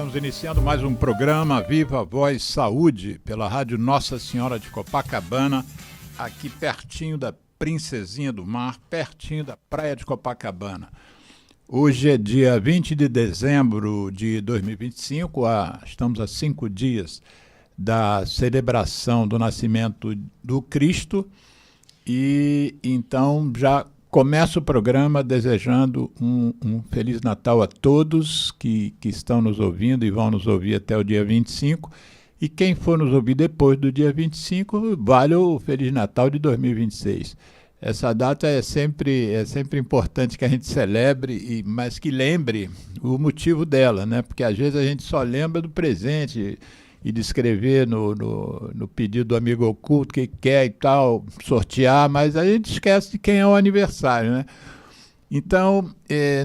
Estamos iniciando mais um programa Viva Voz Saúde pela Rádio Nossa Senhora de Copacabana, aqui pertinho da Princesinha do Mar, pertinho da praia de Copacabana. Hoje é dia 20 de dezembro de 2025, estamos a 5 dias da celebração do nascimento do Cristo e então já começo o programa desejando um Feliz Natal a todos que estão nos ouvindo e vão nos ouvir até o dia 25. E quem for nos ouvir depois do dia 25, vale o Feliz Natal de 2026. Essa data é sempre importante que a gente celebre, mas que lembre o motivo dela, né? Porque às vezes a gente só lembra do presente e de escrever no pedido do amigo oculto que quer e tal, sortear, mas a gente esquece de quem é o aniversário, né? Então,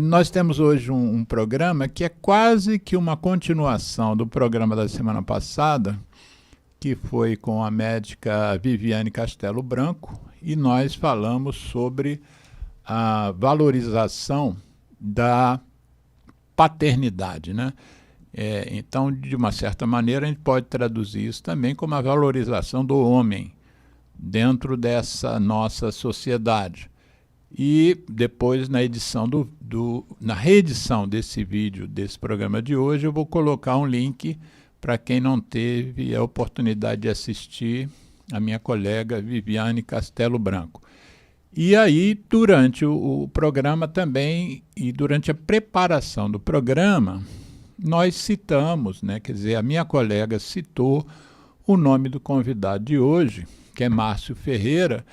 nós temos hoje um programa que é quase que uma continuação do programa da semana passada, que foi com a médica Viviane Castelo Branco, e nós falamos sobre a valorização da paternidade, né? Então, de uma certa maneira, a gente pode traduzir isso também como a valorização do homem dentro dessa nossa sociedade. E depois, na reedição desse vídeo, desse programa de hoje, eu vou colocar um link para quem não teve a oportunidade de assistir a minha colega Viviane Castelo Branco. E aí, durante o programa também, e durante a preparação do programa, nós citamos, né, quer dizer, a minha colega citou o nome do convidado de hoje, que é Márcio Ferreira,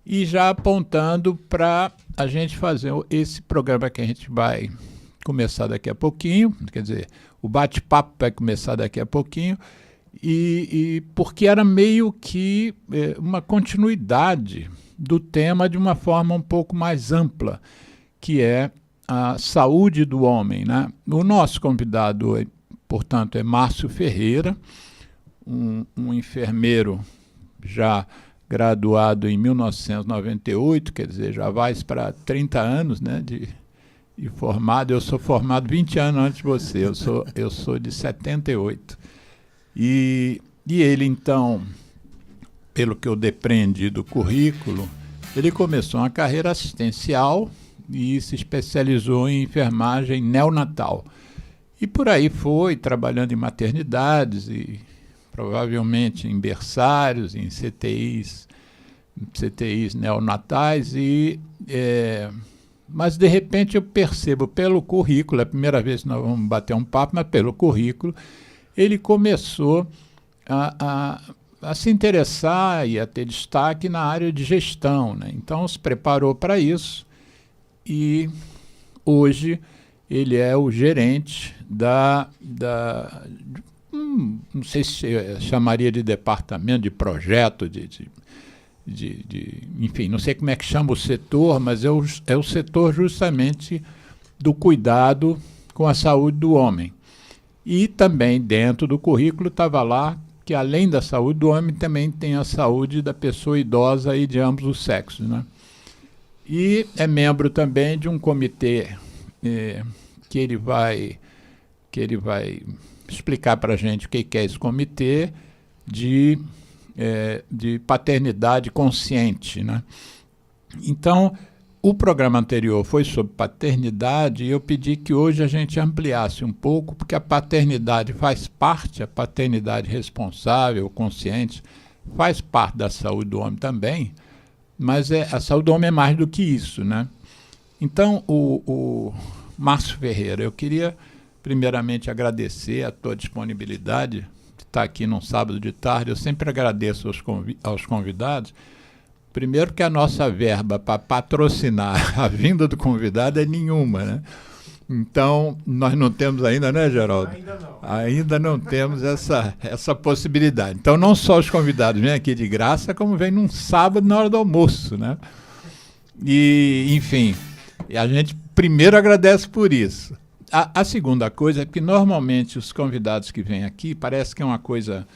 e já apontando para a gente fazer esse programa que a gente vai começar daqui a pouquinho, quer dizer, o bate-papo vai começar daqui a pouquinho, e porque era meio que uma continuidade do tema de uma forma um pouco mais ampla, que é a saúde do homem, né? O nosso convidado, portanto, é Márcio Ferreira, um enfermeiro já graduado em 1998, quer dizer, já vai para 30 anos, né, de formado. Eu sou formado 20 anos antes de você, eu sou de 78. E ele, então, pelo que eu depreendi do currículo, ele começou uma carreira assistencial e se especializou em enfermagem neonatal. E por aí foi, trabalhando em maternidades e provavelmente em berçários, em CTIs neonatais, mas de repente eu percebo pelo currículo, é a primeira vez que nós vamos bater um papo, mas pelo currículo, ele começou a se interessar e a ter destaque na área de gestão, né? Então se preparou para isso e hoje ele é o gerente não sei se chamaria de departamento, de projeto, enfim, não sei como é que chama o setor, mas é o setor justamente do cuidado com a saúde do homem. E também dentro do currículo estava lá que além da saúde do homem também tem a saúde da pessoa idosa e de ambos os sexos, né? E é membro também de um comitê que ele vai explicar para a gente o que é esse comitê de paternidade consciente, né? Então, o programa anterior foi sobre paternidade e eu pedi que hoje a gente ampliasse um pouco, porque a paternidade faz parte, a paternidade responsável, consciente, faz parte da saúde do homem também, mas a saúde do homem é mais do que isso, né? Então, o Márcio Ferreira, eu queria primeiramente agradecer a tua disponibilidade de estar aqui num sábado de tarde. Eu sempre agradeço aos convidados. Primeiro que a nossa verba para patrocinar a vinda do convidado é nenhuma, né? Então, nós não temos ainda, né, Geraldo? Ainda não. Ainda não temos essa possibilidade. Então, não só os convidados vêm aqui de graça, como vêm num sábado na hora do almoço, né? E, enfim, a gente primeiro agradece por isso. A segunda coisa é que normalmente os convidados que vêm aqui, parece que é uma coisa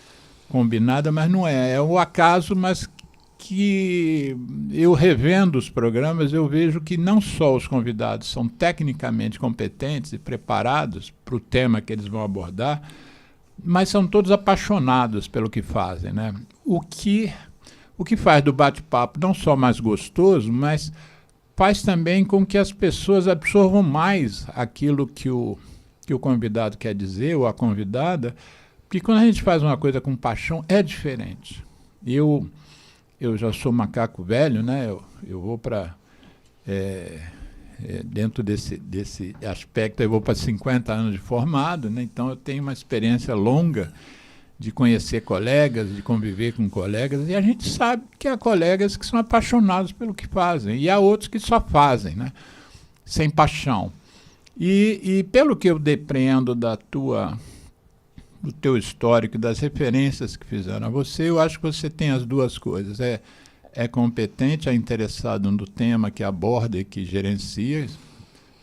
combinada, mas não é. É o acaso, mas que eu revendo os programas, eu vejo que não só os convidados são tecnicamente competentes e preparados para o tema que eles vão abordar, mas são todos apaixonados pelo que fazem, né? O que faz do bate-papo não só mais gostoso, mas faz também com que as pessoas absorvam mais aquilo que o convidado quer dizer, ou a convidada, porque quando a gente faz uma coisa com paixão, é diferente. Eu já sou macaco velho, né? Eu vou para... dentro desse aspecto, eu vou para 50 anos de formado, né? Então eu tenho uma experiência longa de conhecer colegas, de conviver com colegas, e a gente sabe que há colegas que são apaixonados pelo que fazem, e há outros que só fazem, né? Sem paixão. E pelo que eu depreendo do teu histórico e das referências que fizeram a você, eu acho que você tem as duas coisas. É competente, é interessado no tema que aborda e que gerencia.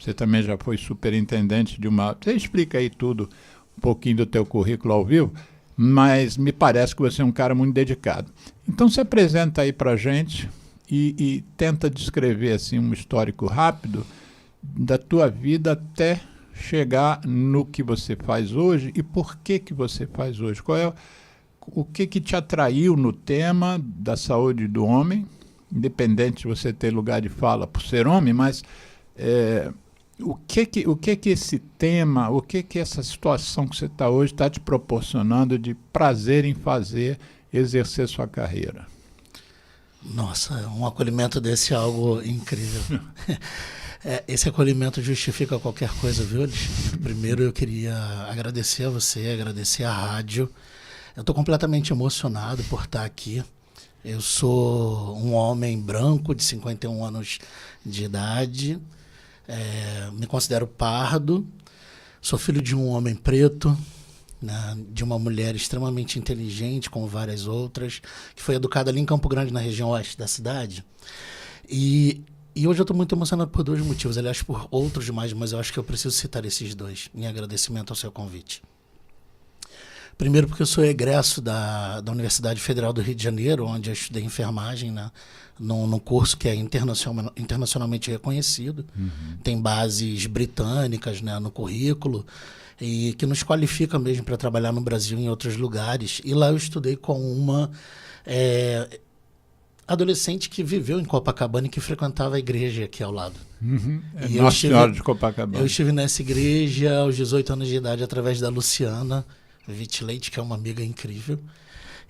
Você também já foi superintendente de uma... Você explica aí tudo, um pouquinho do teu currículo ao vivo, mas me parece que você é um cara muito dedicado. Então se apresenta aí para a gente e tenta descrever assim, um histórico rápido da tua vida até chegar no que você faz hoje e por que você faz hoje. O que te atraiu no tema da saúde do homem, independente de você ter lugar de fala por ser homem, mas o que esse tema, o que essa situação que você está hoje está te proporcionando de prazer em fazer, exercer sua carreira? Nossa, um acolhimento desse é algo incrível. Esse acolhimento justifica qualquer coisa, viu, Alexandre? Primeiro eu queria agradecer a você, agradecer à rádio. Eu estou completamente emocionado por estar aqui. Eu sou um homem branco de 51 anos de idade, me considero pardo, sou filho de um homem preto, né, de uma mulher extremamente inteligente, como várias outras, que foi educada ali em Campo Grande, na região oeste da cidade. E hoje eu estou muito emocionado por dois motivos, aliás, por outros demais, mas eu acho que eu preciso citar esses dois, em agradecimento ao seu convite. Primeiro porque eu sou egresso da Universidade Federal do Rio de Janeiro, onde eu estudei enfermagem, né, num curso que é internacionalmente reconhecido, tem bases britânicas, né, no currículo, e que nos qualifica mesmo para trabalhar no Brasil e em outros lugares. E lá eu estudei com uma adolescente que viveu em Copacabana e que frequentava a igreja aqui ao lado. Nossa Senhora de Copacabana. Eu estive nessa igreja aos 18 anos de idade através da Luciana Vitleite, que é uma amiga incrível.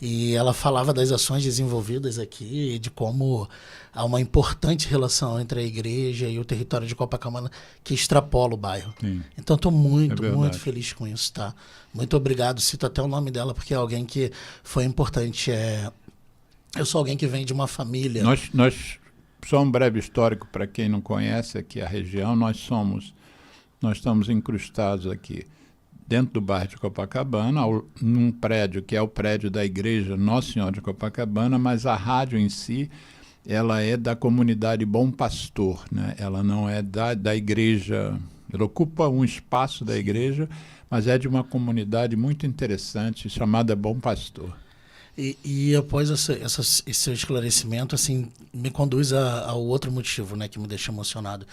E ela falava das ações desenvolvidas aqui e de como há uma importante relação entre a igreja e o território de Copacabana que extrapola o bairro. Sim. Então estou muito feliz com isso, tá? Muito obrigado. Cito até o nome dela porque é alguém que foi importante. Eu sou alguém que vem de uma família... Nós só um breve histórico para quem não conhece aqui a região, nós estamos incrustados aqui dentro do bairro de Copacabana, num prédio que é o prédio da igreja Nossa Senhora de Copacabana, mas a rádio em si, ela é da comunidade Bom Pastor, né? Ela não é da igreja, ela ocupa um espaço da igreja, mas é de uma comunidade muito interessante chamada Bom Pastor. E após esse seu esclarecimento, assim, me conduz ao outro motivo, né, que me deixa emocionado.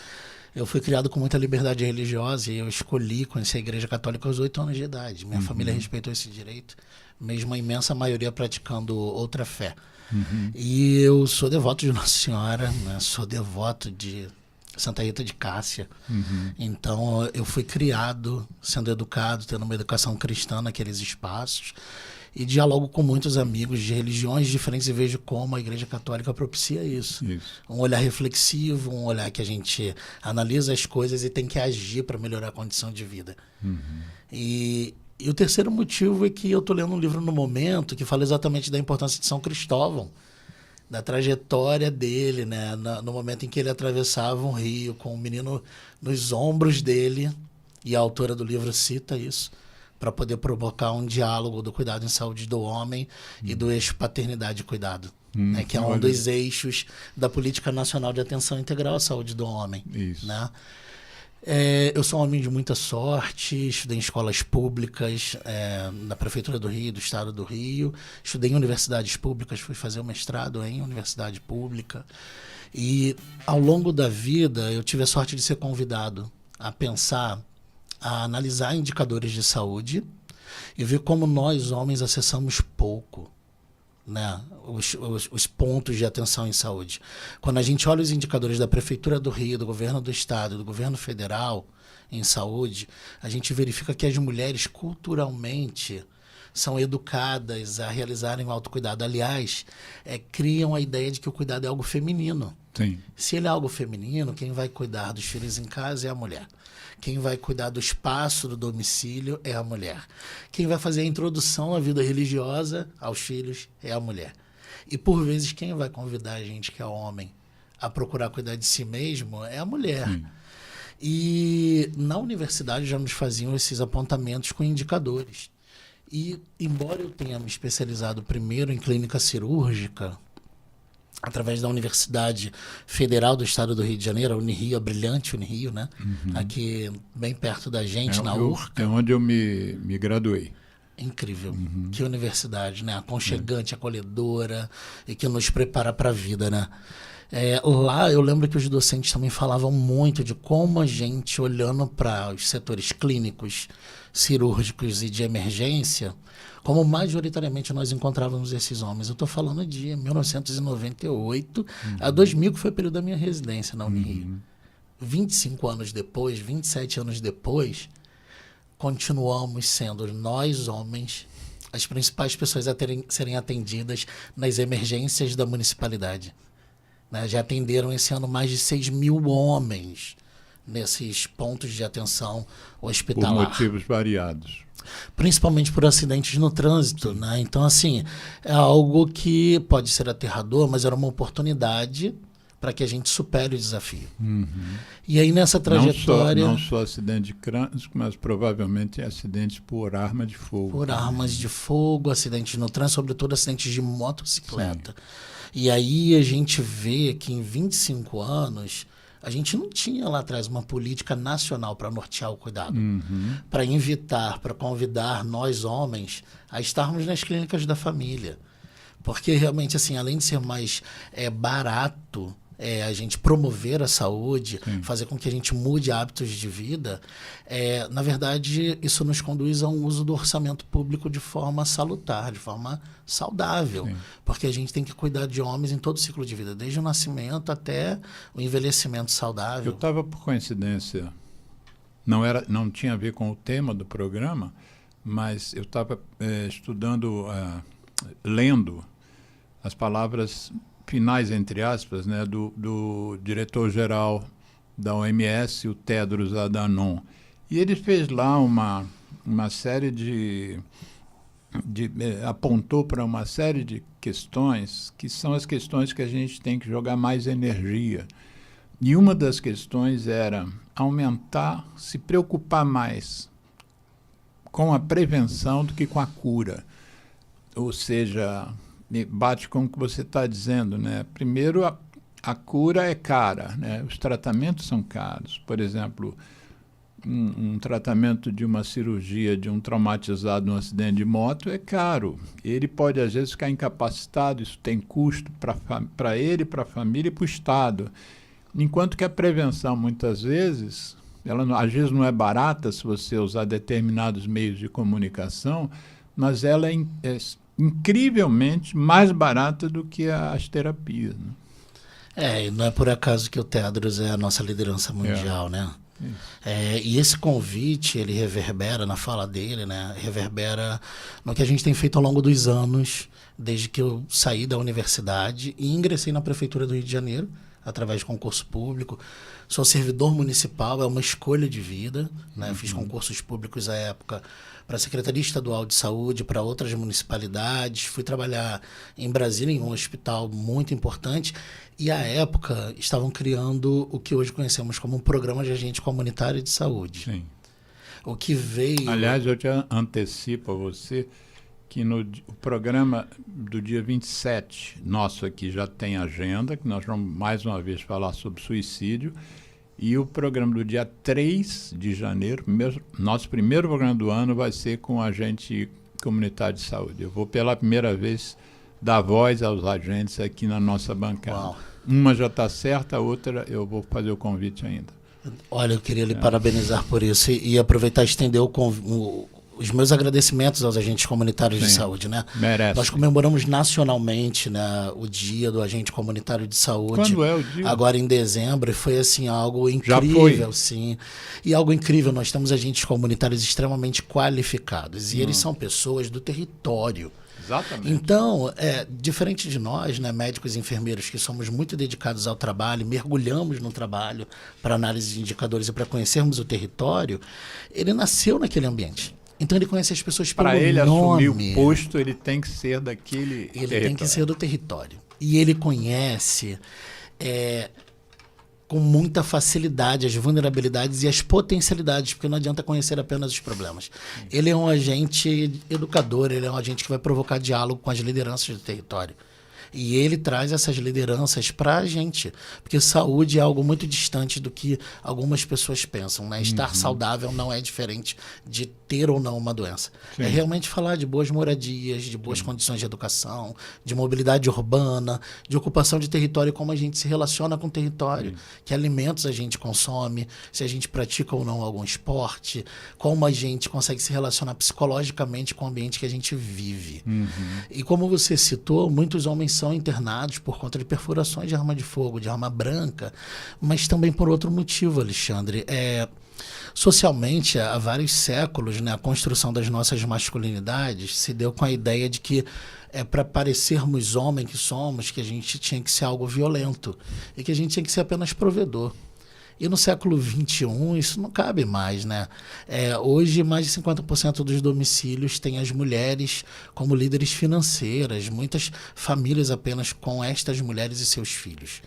Eu fui criado com muita liberdade religiosa e eu escolhi conhecer a Igreja Católica aos 8 anos de idade. Minha família respeitou esse direito, mesmo a imensa maioria praticando outra fé. E eu sou devoto de Nossa Senhora, né? Sou devoto de Santa Rita de Cássia. Então eu fui criado, sendo educado, tendo uma educação cristã naqueles espaços. E dialogo com muitos amigos de religiões diferentes e vejo como a Igreja Católica propicia isso. Um olhar reflexivo, um olhar que a gente analisa as coisas e tem que agir para melhorar a condição de vida. E o terceiro motivo é que eu estou lendo um livro no momento que fala exatamente da importância de São Cristóvão, da trajetória dele, né, no momento em que ele atravessava um rio com um menino nos ombros dele, e a autora do livro cita isso, para poder provocar um diálogo do cuidado em saúde do homem e do eixo paternidade e cuidado, né, que é um dos eixos da Política Nacional de Atenção Integral à Saúde do Homem. Né? Eu sou um homem de muita sorte, estudei em escolas públicas, na Prefeitura do Rio, do Estado do Rio, estudei em universidades públicas, fui fazer o mestrado em universidade pública. E ao longo da vida eu tive a sorte de ser convidado a pensar, a analisar indicadores de saúde e ver como nós, homens, acessamos pouco, né, os pontos de atenção em saúde. Quando a gente olha os indicadores da Prefeitura do Rio, do Governo do Estado, do Governo Federal em saúde, a gente verifica que as mulheres culturalmente são educadas a realizarem o autocuidado. Aliás, criam a ideia de que o cuidado é algo feminino. Sim. Se ele é algo feminino, quem vai cuidar dos filhos em casa é a mulher. Quem vai cuidar do espaço do domicílio é a mulher. Quem vai fazer a introdução à vida religiosa aos filhos é a mulher. E, por vezes, quem vai convidar a gente, que é homem, a procurar cuidar de si mesmo é a mulher. Sim. E na universidade já nos faziam esses apontamentos com indicadores. E, embora eu tenha me especializado primeiro em clínica cirúrgica, através da Universidade Federal do Estado do Rio de Janeiro, a Unirio, a brilhante Unirio, né? Aqui bem perto da gente, na URCA. É onde eu me graduei. Incrível. Que universidade, né? Aconchegante, acolhedora e que nos prepara para a vida, né? Lá eu lembro que os docentes também falavam muito de como a gente, olhando para os setores clínicos, cirúrgicos e de emergência, como majoritariamente nós encontrávamos esses homens. Eu estou falando de 1998 a 2000, que foi o período da minha residência na Unirio. 25 anos depois, 27 anos depois, continuamos sendo nós, homens, as principais pessoas a serem atendidas nas emergências da municipalidade. Né? Já atenderam esse ano mais de 6 mil homens nesses pontos de atenção hospitalar. Por motivos variados. Principalmente por acidentes no trânsito, né? Então, assim, é algo que pode ser aterrador, mas era uma oportunidade para que a gente supere o desafio. E aí, nessa trajetória... Não só acidente de trânsito, mas provavelmente acidentes por arma de fogo. Por armas de fogo, acidentes no trânsito, sobretudo acidentes de motocicleta. Sim. E aí a gente vê que em 25 anos... a gente não tinha lá atrás uma política nacional para nortear o cuidado, para invitar, para convidar nós homens a estarmos nas clínicas da família. Porque realmente, assim, além de ser mais barato a gente promover a saúde, fazer com que a gente mude hábitos de vida, na verdade, isso nos conduz a um uso do orçamento público de forma salutar, de forma saudável. Sim. Porque a gente tem que cuidar de homens em todo o ciclo de vida, desde o nascimento até o envelhecimento saudável. Eu estava, por coincidência, não tinha a ver com o tema do programa, mas eu estava estudando, lendo as palavras finais, entre aspas, né, do diretor-geral da OMS, o Tedros Adhanom. E ele fez lá uma série apontou para uma série de questões que são as questões que a gente tem que jogar mais energia. E uma das questões era aumentar, se preocupar mais com a prevenção do que com a cura. Ou seja, bate com o que você está dizendo, né? Primeiro, a cura é cara, né? Os tratamentos são caros. Por exemplo, um tratamento de uma cirurgia de um traumatizado num acidente de moto é caro. Ele pode, às vezes, ficar incapacitado, isso tem custo para ele, para a família e para o Estado. Enquanto que a prevenção, muitas vezes, ela às vezes não é barata se você usar determinados meios de comunicação, mas ela é incrivelmente mais barata do que as terapias. Né? E não é por acaso que o Tedros é a nossa liderança mundial, né? E esse convite, ele reverbera na fala dele, né? Reverbera no que a gente tem feito ao longo dos anos, desde que eu saí da universidade e ingressei na Prefeitura do Rio de Janeiro, através de concurso público. Sou servidor municipal, é uma escolha de vida, né? Fiz concursos públicos à época para a Secretaria Estadual de Saúde, para outras municipalidades. Fui trabalhar em Brasília, em um hospital muito importante. E, à época, estavam criando o que hoje conhecemos como um programa de agente comunitário de saúde. Sim. O que veio... Aliás, eu te antecipo a você que o programa do dia 27, nosso aqui já tem agenda, que nós vamos mais uma vez falar sobre suicídio, E o programa do dia 3 de janeiro, nosso primeiro programa do ano, vai ser com agente comunitário de saúde. Eu vou pela primeira vez dar voz aos agentes aqui na nossa bancada. Uau. Uma já está certa, a outra eu vou fazer o convite ainda. Olha, eu queria lhe parabenizar por isso e aproveitar e estender os meus agradecimentos aos agentes comunitários de saúde, né? Merece. Nós comemoramos nacionalmente, né, o dia do agente comunitário de saúde. Quando é o dia? Agora em dezembro, e foi assim algo incrível, sim. E algo incrível, nós temos agentes comunitários extremamente qualificados e eles são pessoas do território. Exatamente. Então, diferente de nós, né, médicos e enfermeiros, que somos muito dedicados ao trabalho, mergulhamos no trabalho para análise de indicadores e para conhecermos o território, ele nasceu naquele ambiente. Então ele conhece as pessoas pelo nome. Para ele assumir o posto, ele tem que ser daquele território. Ele tem que ser do território. E ele conhece com muita facilidade as vulnerabilidades e as potencialidades, porque não adianta conhecer apenas os problemas. Ele é um agente educador, ele é um agente que vai provocar diálogo com as lideranças do território. E ele traz essas lideranças para a gente, porque saúde é algo muito distante do que algumas pessoas pensam, né? Estar saudável não é diferente de ter ou não uma doença. Sim. É realmente falar de boas moradias, de boas condições de educação, de mobilidade urbana, de ocupação de território, como a gente se relaciona com o território, que alimentos a gente consome, se a gente pratica ou não algum esporte, como a gente consegue se relacionar psicologicamente com o ambiente que a gente vive. E como você citou, muitos homens são internados por conta de perfurações de arma de fogo, de arma branca, mas também por outro motivo, Alexandre. Socialmente, há vários séculos, né, a construção das nossas masculinidades se deu com a ideia de que para parecermos homem que somos, que a gente tinha que ser algo violento e que a gente tinha que ser apenas provedor. E no século XXI isso não cabe mais, né? Hoje, mais de 50% dos domicílios têm as mulheres como líderes financeiras, muitas famílias apenas com estas mulheres e seus filhos.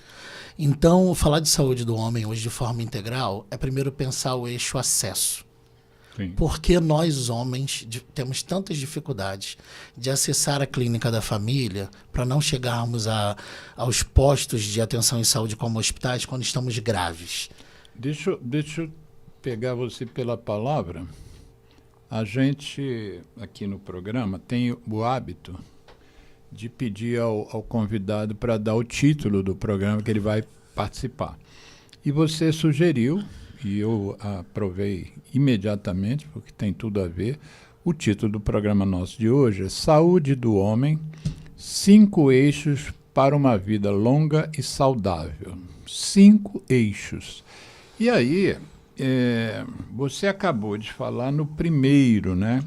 Então, falar de saúde do homem hoje de forma integral é primeiro pensar o eixo acesso. Sim. Porque nós, homens, temos tantas dificuldades de acessar a clínica da família para não chegarmos aos postos de atenção em saúde como hospitais quando estamos graves. Deixa eu pegar você pela palavra. A gente, aqui no programa, tem o hábito de pedir ao convidado para dar o título do programa que ele vai participar. E você sugeriu, e eu aprovei imediatamente, porque tem tudo a ver, o título do programa nosso de hoje é Saúde do Homem, 5 eixos para uma vida longa e saudável. 5 eixos. E aí, você acabou de falar no primeiro, né?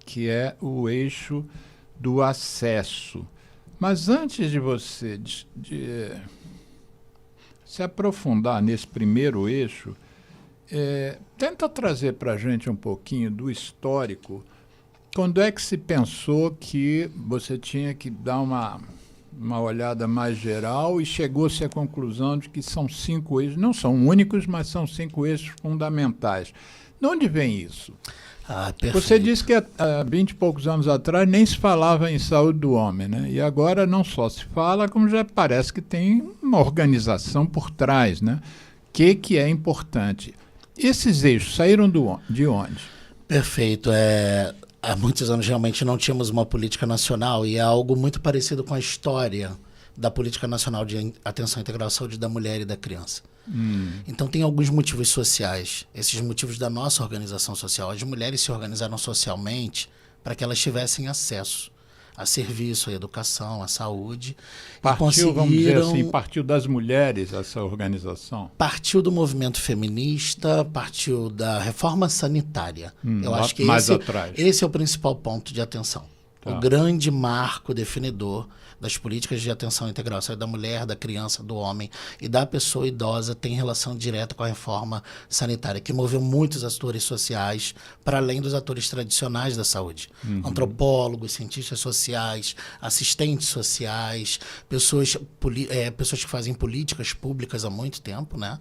Que é o eixo do acesso. Mas antes de você se aprofundar nesse primeiro eixo, tenta trazer para a gente um pouquinho do histórico. Quando é que se pensou que você tinha que dar uma olhada mais geral e chegou-se à conclusão de que são 5 eixos, não são únicos, mas são 5 eixos fundamentais. De onde vem isso? Você disse que há 20 e poucos anos atrás nem se falava em saúde do homem, né? E agora não só se fala, como já parece que tem uma organização por trás, né? Que é importante. Esses eixos saíram de onde? Perfeito. Há muitos anos realmente não tínhamos uma política nacional e é algo muito parecido com a história da Política Nacional de Atenção Integral à Saúde da Mulher e da Criança. Então tem alguns motivos sociais, esses motivos da nossa organização social. As mulheres se organizaram socialmente para que elas tivessem acesso a serviço, a educação, a saúde. Partiu, vamos dizer assim, partiu das mulheres essa organização? Partiu do movimento feminista, partiu da reforma sanitária. Eu acho que esse é o principal ponto de atenção. Tá. O grande marco definidor das políticas de atenção integral à saúde da mulher, da criança, do homem e da pessoa idosa tem relação direta com a reforma sanitária, que moveu muitos atores sociais para além dos atores tradicionais da saúde. Antropólogos, cientistas sociais, assistentes sociais, pessoas que fazem políticas públicas há muito tempo, né?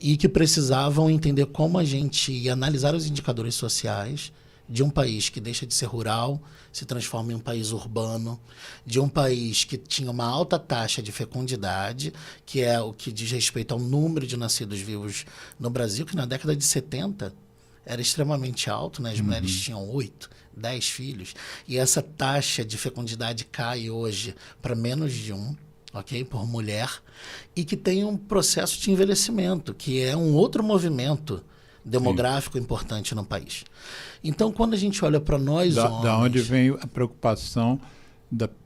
E que precisavam entender como a gente ia analisar os indicadores sociais de um país que deixa de ser rural, se transforma em um país urbano, de um país que tinha uma alta taxa de fecundidade, que é o que diz respeito ao número de nascidos vivos no Brasil, que na década de 70 era extremamente alto, né? As mulheres tinham 8, 10 filhos, e essa taxa de fecundidade cai hoje para menos de 1, ok, por mulher, e que tem um processo de envelhecimento, que é um outro movimento demográfico importante no país. Então, quando a gente olha para nós homens... Da onde vem a preocupação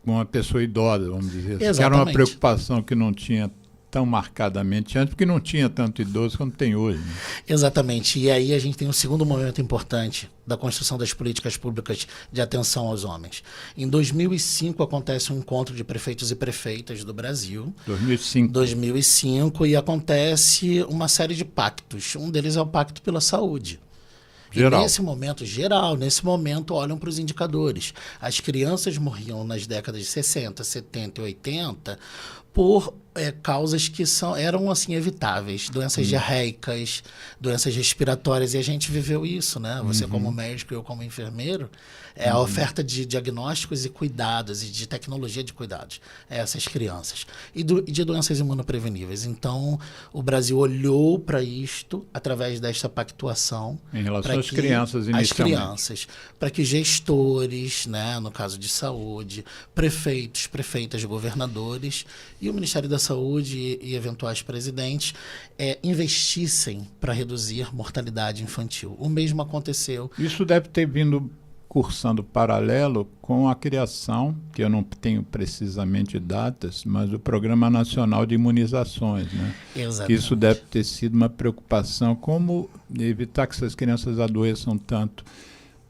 com uma pessoa idosa, vamos dizer assim. Exatamente. Que era uma preocupação que não tinha tão marcadamente antes, porque não tinha tanto idoso quanto tem hoje. Né? Exatamente. E aí a gente tem um segundo momento importante da construção das políticas públicas de atenção aos homens. Em 2005 acontece um encontro de prefeitos e prefeitas do Brasil. 2005, e acontece uma série de pactos. Um deles é o Pacto pela Saúde. Geral. E nesse momento, olham para os indicadores. As crianças morriam nas décadas de 60, 70 e 80 por causas que eram assim evitáveis, doenças diarreicas, doenças respiratórias, e a gente viveu isso, né? Você como médico e eu como enfermeiro, a oferta de diagnósticos e cuidados, e de tecnologia de cuidados a essas crianças, e de doenças imunopreveníveis. Então, o Brasil olhou para isto através desta pactuação. Em relação às crianças, inicialmente. As crianças, para que gestores, né, no caso de saúde, prefeitos, prefeitas, governadores e o Ministério da Saúde e eventuais presidentes investissem para reduzir mortalidade infantil. O mesmo aconteceu. Isso deve ter vindo cursando paralelo com a criação, que eu não tenho precisamente datas, mas do Programa Nacional de Imunizações, né? Exatamente. Que isso deve ter sido uma preocupação, como evitar que essas crianças adoeçam tanto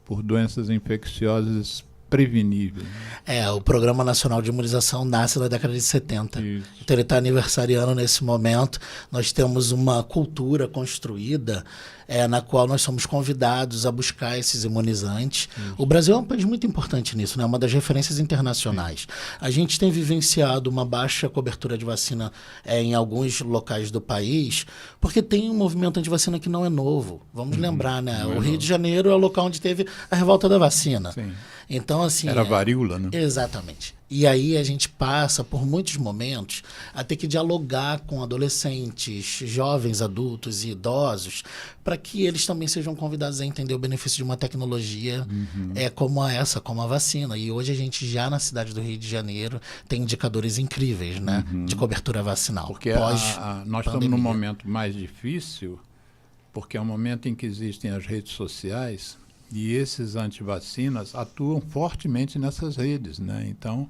por doenças infecciosas preveníveis. O Programa Nacional de Imunização nasce na década de 70. Isso. Então ele está aniversariando nesse momento. Nós temos uma cultura construída na qual nós somos convidados a buscar esses imunizantes. Isso. O Brasil é um país muito importante nisso, né? Uma das referências internacionais. Sim. A gente tem vivenciado uma baixa cobertura de vacina em alguns locais do país, porque tem um movimento anti-vacina que não é novo. Vamos lembrar, né? O Rio de Janeiro é o local onde teve a revolta da vacina. Sim. Então, assim... Era varíola, né? Exatamente. E aí a gente passa por muitos momentos a ter que dialogar com adolescentes, jovens, adultos e idosos, para que eles também sejam convidados a entender o benefício de uma tecnologia como essa, como a vacina. E hoje a gente já na cidade do Rio de Janeiro tem indicadores incríveis, né, de cobertura vacinal. Porque nós estamos num momento mais difícil, porque é um momento em que existem as redes sociais. E esses antivacinas atuam fortemente nessas redes, né? Então,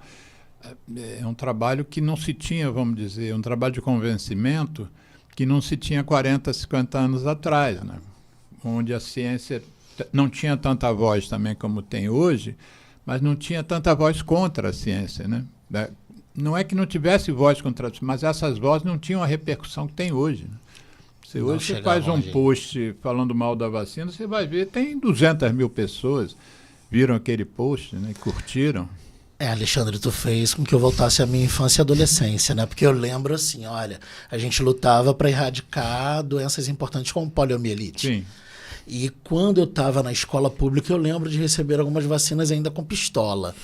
é um trabalho que não se tinha, vamos dizer, um trabalho de convencimento que não se tinha 40, 50 anos atrás, né? Onde a ciência não tinha tanta voz também como tem hoje, mas não tinha tanta voz contra a ciência, né? Não é que não tivesse voz contra a ciência, mas essas vozes não tinham a repercussão que tem hoje, né? Hoje você faz um post falando mal da vacina, você vai ver, tem 200 mil pessoas viram aquele post, né, e curtiram. Alexandre, tu fez com que eu voltasse à minha infância e adolescência, né? Porque eu lembro assim, olha, a gente lutava para erradicar doenças importantes como poliomielite. Sim. E quando eu estava na escola pública, eu lembro de receber algumas vacinas ainda com pistola.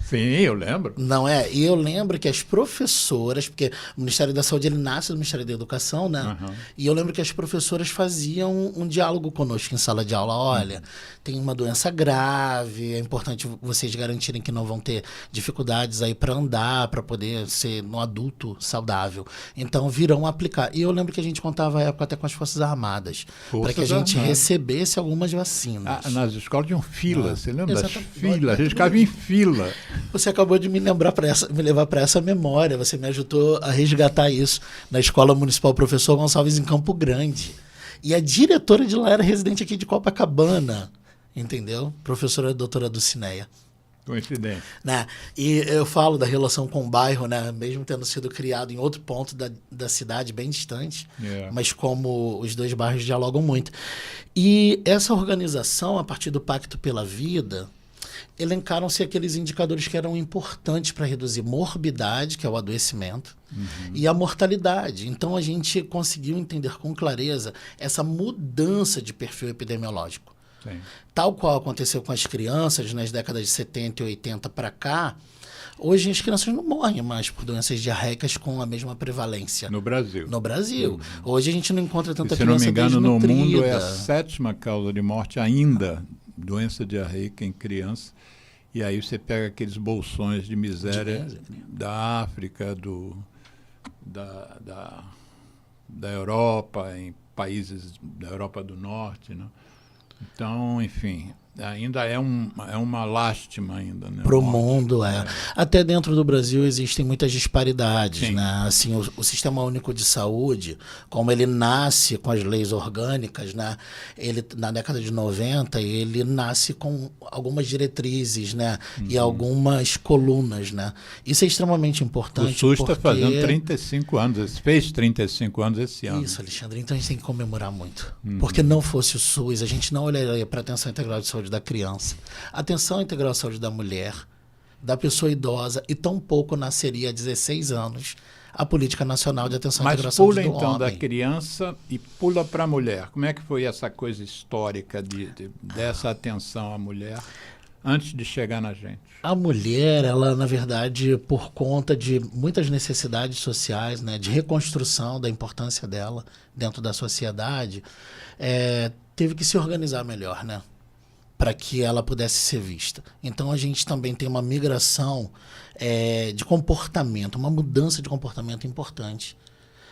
Sim, eu lembro. Não é? E eu lembro que as professoras, porque o Ministério da Saúde ele nasce do Ministério da Educação, né? E eu lembro que as professoras faziam um diálogo conosco em sala de aula. Olha, tem uma doença grave, é importante vocês garantirem que não vão ter dificuldades aí para andar, para poder ser um adulto saudável. Então, virão aplicar. E eu lembro que a gente contava a época até com as Forças Armadas, para que a gente recebesse algumas vacinas. Nas escolas tinham filas, você lembra das filas? A gente ficava em fila. Você acabou de me levar para essa memória, você me ajudou a resgatar isso na Escola Municipal Professor Gonçalves, em Campo Grande. E a diretora de lá era residente aqui de Copacabana, entendeu? Professora doutora Dulcineia. Coincidência. Né? E eu falo da relação com o bairro, né? Mesmo tendo sido criado em outro ponto da cidade, bem distante, mas como os dois bairros dialogam muito. E essa organização, a partir do Pacto pela Vida, elencaram-se aqueles indicadores que eram importantes para reduzir morbidade, que é o adoecimento, e a mortalidade. Então, a gente conseguiu entender com clareza essa mudança de perfil epidemiológico. Sim. Tal qual aconteceu com as crianças nas décadas de 70 e 80 para cá, hoje as crianças não morrem mais por doenças diarreicas com a mesma prevalência. No Brasil. No Brasil. Hoje a gente não encontra tanta se não criança me engano, no desnutrida. mundo é a 7ª causa de morte ainda, doença diarreica em criança. E aí você pega aqueles bolsões de miséria da África, da Europa, em países da Europa do Norte, né? Então, enfim, ainda é uma lástima ainda, né? Para o mundo, Até dentro do Brasil existem muitas disparidades, Sim. né? Assim, o Sistema Único de Saúde, como ele nasce com as leis orgânicas, né? Ele, na década de 90, ele nasce com algumas diretrizes, né? E algumas colunas, né? Isso é extremamente importante. O SUS está fazendo 35 anos, fez 35 anos esse ano. Isso, Alexandre, então a gente tem que comemorar muito. Porque não fosse o SUS, a gente não olharia para a atenção integral de saúde da criança, atenção integral à saúde da mulher, da pessoa idosa, e tampouco nasceria há 16 anos a Política Nacional de Atenção Integral à Mas Saúde pula do então Homem. da criança e pula para a mulher. Como é que foi essa coisa histórica dessa atenção à mulher antes de chegar na gente? A mulher, ela, na verdade, por conta de muitas necessidades sociais, né, de reconstrução da importância dela dentro da sociedade, teve que se organizar melhor, né, para que ela pudesse ser vista. Então, a gente também tem uma migração de comportamento, uma mudança de comportamento importante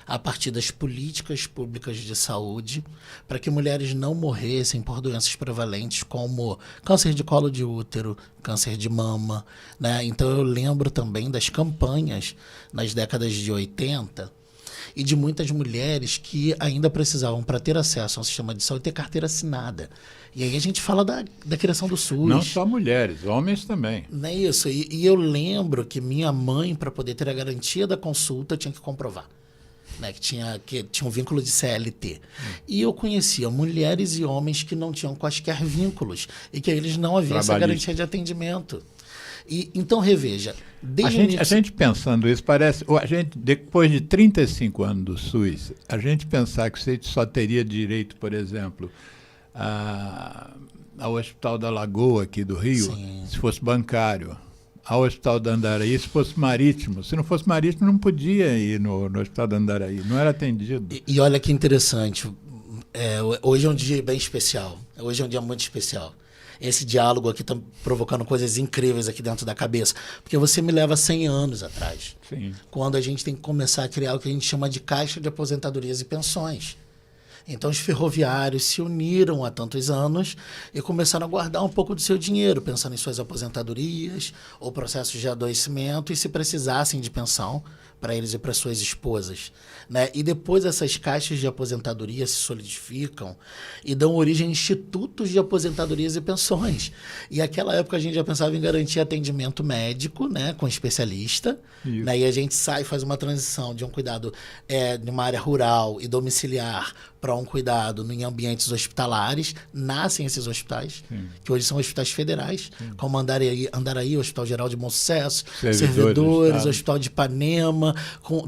a partir das políticas públicas de saúde, para que mulheres não morressem por doenças prevalentes como câncer de colo de útero, câncer de mama, né? Então eu lembro também das campanhas nas décadas de 80 e de muitas mulheres que ainda precisavam, para ter acesso ao sistema de saúde, ter carteira assinada. E aí a gente fala da criação do SUS. Não só mulheres, homens também. Não é isso. E eu lembro que minha mãe, para poder ter a garantia da consulta, tinha que comprovar, né, que tinha um vínculo de CLT. E eu conhecia mulheres e homens que não tinham quaisquer vínculos e que eles não havia essa garantia de atendimento. E, então, reveja, a gente pensando isso, parece... A gente, depois de 35 anos do SUS, a gente pensar que você só teria direito, por exemplo, ao Hospital da Lagoa, aqui do Rio, Sim. se fosse bancário, ao Hospital da Andaraí, se fosse marítimo. Se não fosse marítimo, não podia ir no Hospital da Andaraí, não era atendido. E olha que interessante, hoje é um dia bem especial, hoje é um dia muito especial. Esse diálogo aqui está provocando coisas incríveis aqui dentro da cabeça, porque você me leva 100 anos atrás, Sim. quando a gente tem que começar a criar o que a gente chama de Caixa de Aposentadorias e Pensões. Então, os ferroviários se uniram há tantos anos e começaram a guardar um pouco do seu dinheiro, pensando em suas aposentadorias ou processos de adoecimento, e se precisassem de pensão para eles e para suas esposas, né? E depois essas caixas de aposentadoria se solidificam e dão origem a institutos de aposentadorias e pensões. E naquela época a gente já pensava em garantir atendimento médico, né, com especialista, né? E a gente faz uma transição de um cuidado de uma área rural e domiciliar para um cuidado em ambientes hospitalares. Nascem esses hospitais, Sim. que hoje são hospitais federais, Sim. como Andaraí, Hospital Geral de Bom Sucesso, Servidores, Hospital de Ipanema,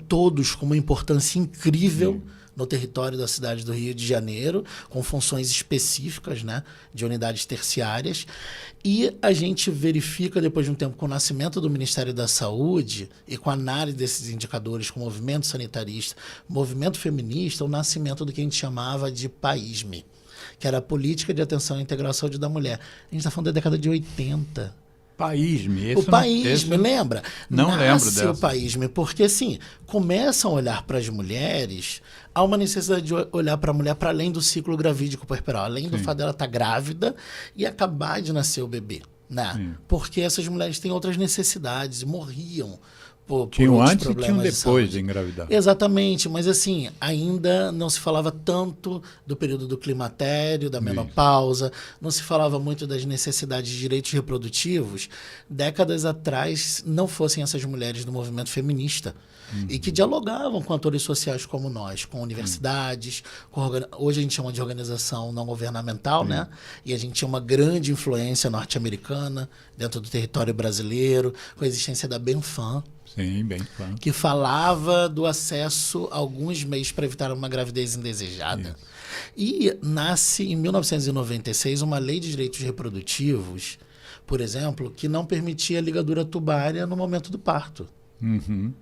todos com uma importância incrível Sim. no território da cidade do Rio de Janeiro, com funções específicas, né, de unidades terciárias. E a gente verifica, depois de um tempo, com o nascimento do Ministério da Saúde e com a análise desses indicadores, com o movimento sanitarista, movimento feminista, o nascimento do que a gente chamava de PAISME, que era a Política de Atenção Integral à Saúde da Mulher. A gente está falando da década de 80. PAISME. O PAISME, lembra? Não lembro dessa. O PAISME, porque assim, começam a olhar para as mulheres, há uma necessidade de olhar para a mulher para além do ciclo gravídico puerperal, além do fato dela estar grávida e acabar de nascer o bebê, né? Porque essas mulheres têm outras necessidades e morriam tinham antes e tinham depois de engravidar. Exatamente, mas assim, ainda não se falava tanto do período do climatério, da menopausa, não se falava muito das necessidades de direitos reprodutivos. Décadas atrás, não fossem essas mulheres do movimento feminista e que dialogavam com atores sociais como nós, com universidades, hoje a gente chama de organização não governamental, né? E a gente tinha uma grande influência norte-americana dentro do território brasileiro, com a existência da BenFam, Sim, bem claro. que falava do acesso a alguns meios para evitar uma gravidez indesejada. Isso. E nasce em 1996 uma lei de direitos reprodutivos, por exemplo, que não permitia a ligadura tubária no momento do parto. Uhum.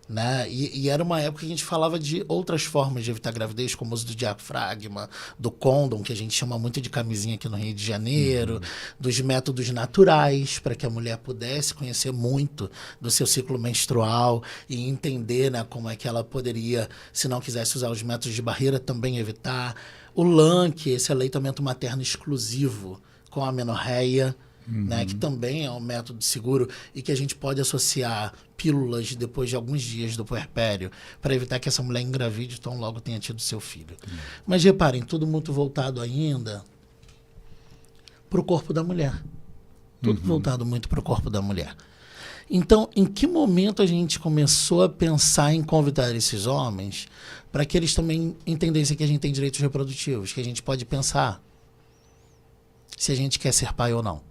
Né? E era uma época que a gente falava de outras formas de evitar gravidez, como o uso do diafragma, do côndom, que a gente chama muito de camisinha aqui no Rio de Janeiro, dos métodos naturais, para que a mulher pudesse conhecer muito do seu ciclo menstrual e entender, né, como é que ela poderia, se não quisesse usar os métodos de barreira, também evitar. O LANC, esse aleitamento materno exclusivo com a amenorreia, né, que também é um método seguro e que a gente pode associar pílulas depois de alguns dias do puerpério para evitar que essa mulher engravide tão logo tenha tido seu filho. Mas reparem, tudo muito voltado ainda para o corpo da mulher. Tudo voltado muito para o corpo da mulher. Então, em que momento a gente começou a pensar em convidar esses homens para que eles também entendessem que a gente tem direitos reprodutivos, que a gente pode pensar se a gente quer ser pai ou não?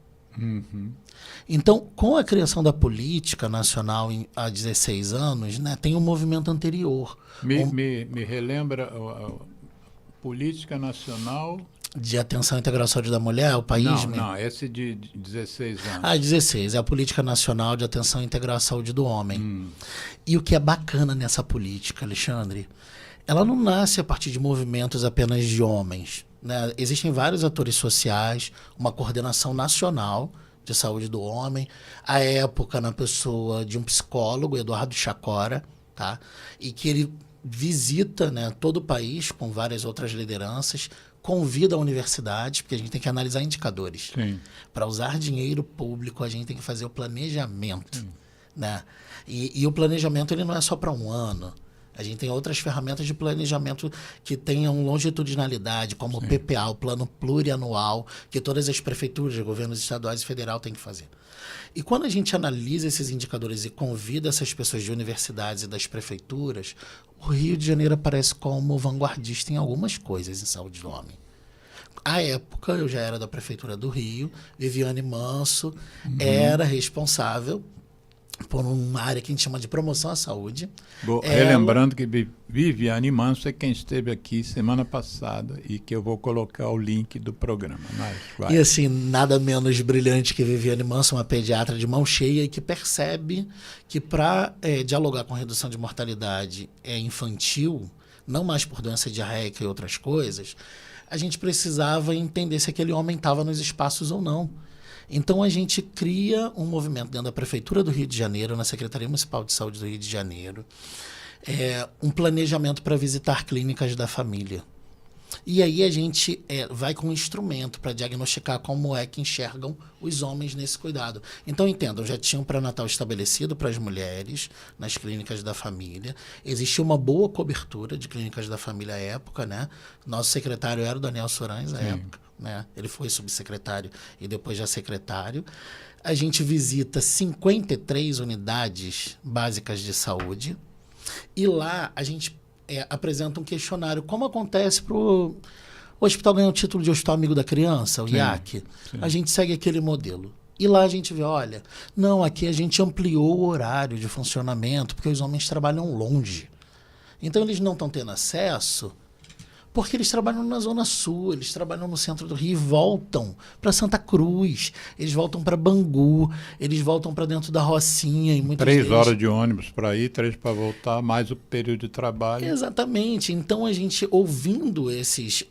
Então, com a criação da política nacional há 16 anos, né, tem um movimento anterior. Me relembra a política nacional... De atenção à integração da mulher, o país... Não, esse de 16 anos. 16, é a Política Nacional de Atenção e Integrar à Saúde do Homem. E o que é bacana nessa política, Alexandre, ela não nasce a partir de movimentos apenas de homens. Né? Existem vários atores sociais, uma coordenação nacional de saúde do homem, à época na pessoa de um psicólogo, Eduardo Chacora, tá? E que ele visita, né, todo o país com várias outras lideranças, convida a universidades, porque a gente tem que analisar indicadores. Para usar dinheiro público, a gente tem que fazer o planejamento. Né? E o planejamento ele não é só para um ano. A gente tem outras ferramentas de planejamento que tenham longitudinalidade, como o PPA, o Plano Plurianual, que todas as prefeituras, governos estaduais e federal têm que fazer. E quando a gente analisa esses indicadores e convida essas pessoas de universidades e das prefeituras, o Rio de Janeiro aparece como vanguardista em algumas coisas em saúde do homem. À época, eu já era da Prefeitura do Rio, Viviane Manso era responsável por uma área que a gente chama de promoção à saúde. Relembrando que Viviane Manso é quem esteve aqui semana passada e que eu vou colocar o link do programa. E assim, nada menos brilhante que Viviane Manso, uma pediatra de mão cheia e que percebe que para dialogar com redução de mortalidade infantil, não mais por doença diarreica e outras coisas, a gente precisava entender se aquele homem estava nos espaços ou não. Então, a gente cria um movimento dentro da Prefeitura do Rio de Janeiro, na Secretaria Municipal de Saúde do Rio de Janeiro, um planejamento para visitar clínicas da família. E aí a gente vai com um instrumento para diagnosticar como é que enxergam os homens nesse cuidado. Então, entendam, já tinha um pré-natal estabelecido para as mulheres nas clínicas da família. Existia uma boa cobertura de clínicas da família à época, né? Nosso secretário era o Daniel Sorães à época. Né? Ele foi subsecretário e depois já secretário. A gente visita 53 unidades básicas de saúde e lá a gente apresenta um questionário. Como acontece para o hospital ganhar o título de Hospital Amigo da Criança, o IAC? A gente segue aquele modelo. E lá a gente vê, olha, não, aqui a gente ampliou o horário de funcionamento porque os homens trabalham longe. Então eles não estão tendo acesso porque eles trabalham na Zona Sul, eles trabalham no centro do Rio e voltam para Santa Cruz, eles voltam para Bangu, eles voltam para dentro da Rocinha. E 3 horas de ônibus para ir, 3 para voltar, mais o período de trabalho. Exatamente. Então, a gente, ouvindo esses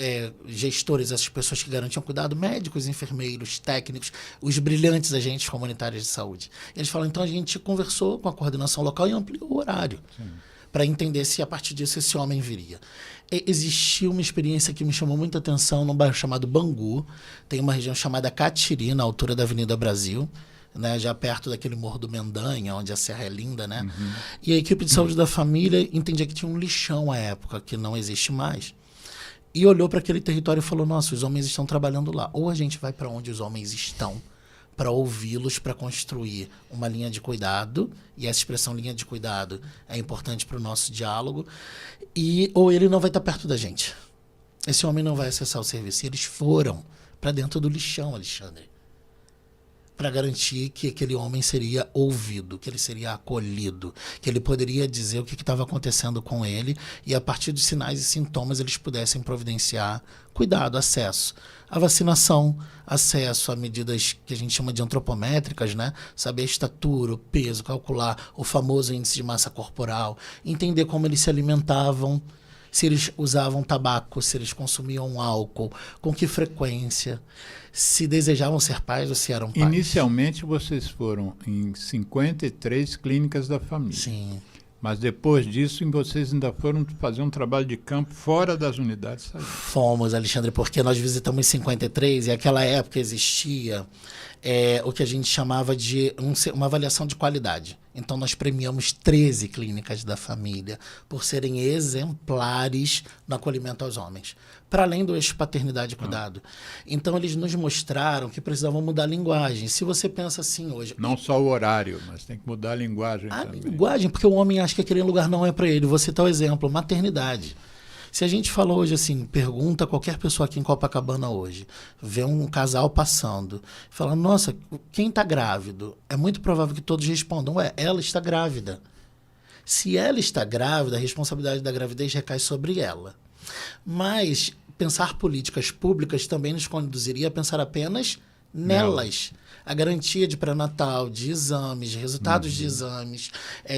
gestores, essas pessoas que garantiam cuidado, médicos, enfermeiros, técnicos, os brilhantes agentes comunitários de saúde, eles falam, então a gente conversou com a coordenação local e ampliou o horário para entender se a partir disso esse homem viria. Existia uma experiência que me chamou muita atenção num bairro chamado Bangu. Tem uma região chamada Catiri, na altura da Avenida Brasil, né, já perto daquele Morro do Mendanha, onde a serra é linda, né? E a equipe de saúde da família entendia que tinha um lixão à época, que não existe mais. E olhou para aquele território e falou, nossa, os homens estão trabalhando lá. Ou a gente vai para onde os homens estão, para ouvi-los, para construir uma linha de cuidado, e essa expressão linha de cuidado é importante para o nosso diálogo, ou ele não vai estar perto da gente. Esse homem não vai acessar o serviço. E eles foram para dentro do lixão, Alexandre. para garantir que aquele homem seria ouvido, que ele seria acolhido, que ele poderia dizer o que estava acontecendo com ele e, a partir dos sinais e sintomas, eles pudessem providenciar cuidado, acesso à vacinação, acesso a medidas que a gente chama de antropométricas, né? Saber a estatura, o peso, calcular o famoso índice de massa corporal, entender como eles se alimentavam, se eles usavam tabaco, se eles consumiam álcool, com que frequência, se desejavam ser pais ou se eram pais. Inicialmente vocês foram em 53 clínicas da família. Sim. Mas depois disso vocês ainda foram fazer um trabalho de campo fora das unidades de saúde. Fomos, Alexandre, porque nós visitamos 53 e naquela época existia o que a gente chamava de uma avaliação de qualidade. Então nós premiamos 13 clínicas da família por serem exemplares no acolhimento aos homens, para além do eixo paternidade e cuidado. Então eles nos mostraram que precisavam mudar a linguagem. Se você pensa assim hoje... Não só o horário, mas tem que mudar a linguagem também. A linguagem, porque o homem acha que aquele lugar não é para ele. Vou citar o exemplo, maternidade. Se a gente fala hoje assim, pergunta a qualquer pessoa aqui em Copacabana hoje, vê um casal passando, fala, nossa, quem está grávido? É muito provável que todos respondam, ela está grávida. Se ela está grávida, a responsabilidade da gravidez recai sobre ela. Mas pensar políticas públicas também nos conduziria a pensar apenas nelas. A garantia de pré-natal, de exames, de resultados de exames,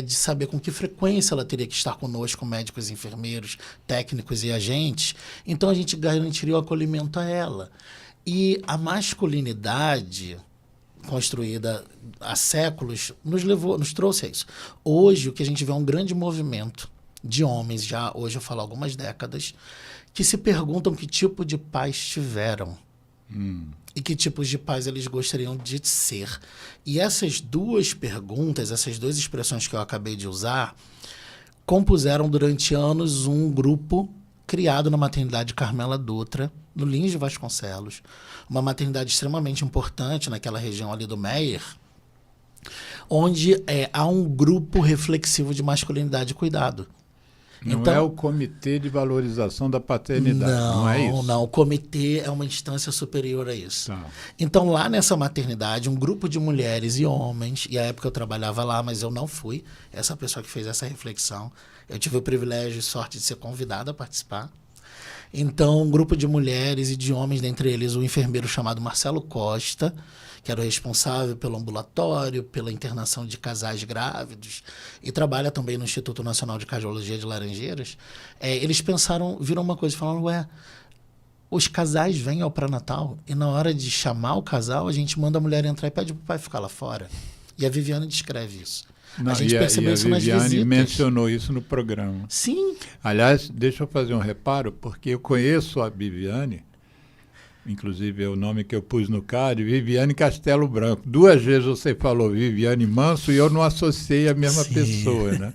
de saber com que frequência ela teria que estar conosco, médicos, enfermeiros, técnicos e agentes. Então a gente garantiria o acolhimento a ela. E a masculinidade construída há séculos nos trouxe a isso. Hoje o que a gente vê é um grande movimento de homens, já hoje eu falo algumas décadas, que se perguntam que tipo de pais tiveram. E que tipos de pais eles gostariam de ser. E essas duas perguntas, essas duas expressões que eu acabei de usar, compuseram durante anos um grupo criado na maternidade Carmela Dutra, no Lins de Vasconcelos, uma maternidade extremamente importante naquela região ali do Meier, onde há um grupo reflexivo de masculinidade e cuidado. Não então, é o Comitê de Valorização da Paternidade, não é isso? Não, o comitê é uma instância superior a isso. Tá. Então, lá nessa maternidade, um grupo de mulheres e homens, e à época eu trabalhava lá, mas eu não fui essa pessoa que fez essa reflexão. Eu tive o privilégio e sorte de ser convidado a participar. Então, um grupo de mulheres e de homens, dentre eles o enfermeiro chamado Marcelo Costa, que era o responsável pelo ambulatório, pela internação de casais grávidos, e trabalha também no Instituto Nacional de Cardiologia de Laranjeiras, eles viram uma coisa, falaram, os casais vêm ao pré-natal e na hora de chamar o casal, a gente manda a mulher entrar e pede para o pai ficar lá fora. E a Viviane descreve isso. Não, a gente percebeu isso nas visitas. A Viviane mencionou isso no programa. Sim. Aliás, deixa eu fazer um reparo, porque eu conheço a Viviane, inclusive é o nome que eu pus no card, Viviane Castelo Branco. 2 vezes você falou Viviane Manso e eu não associei a mesma pessoa, né?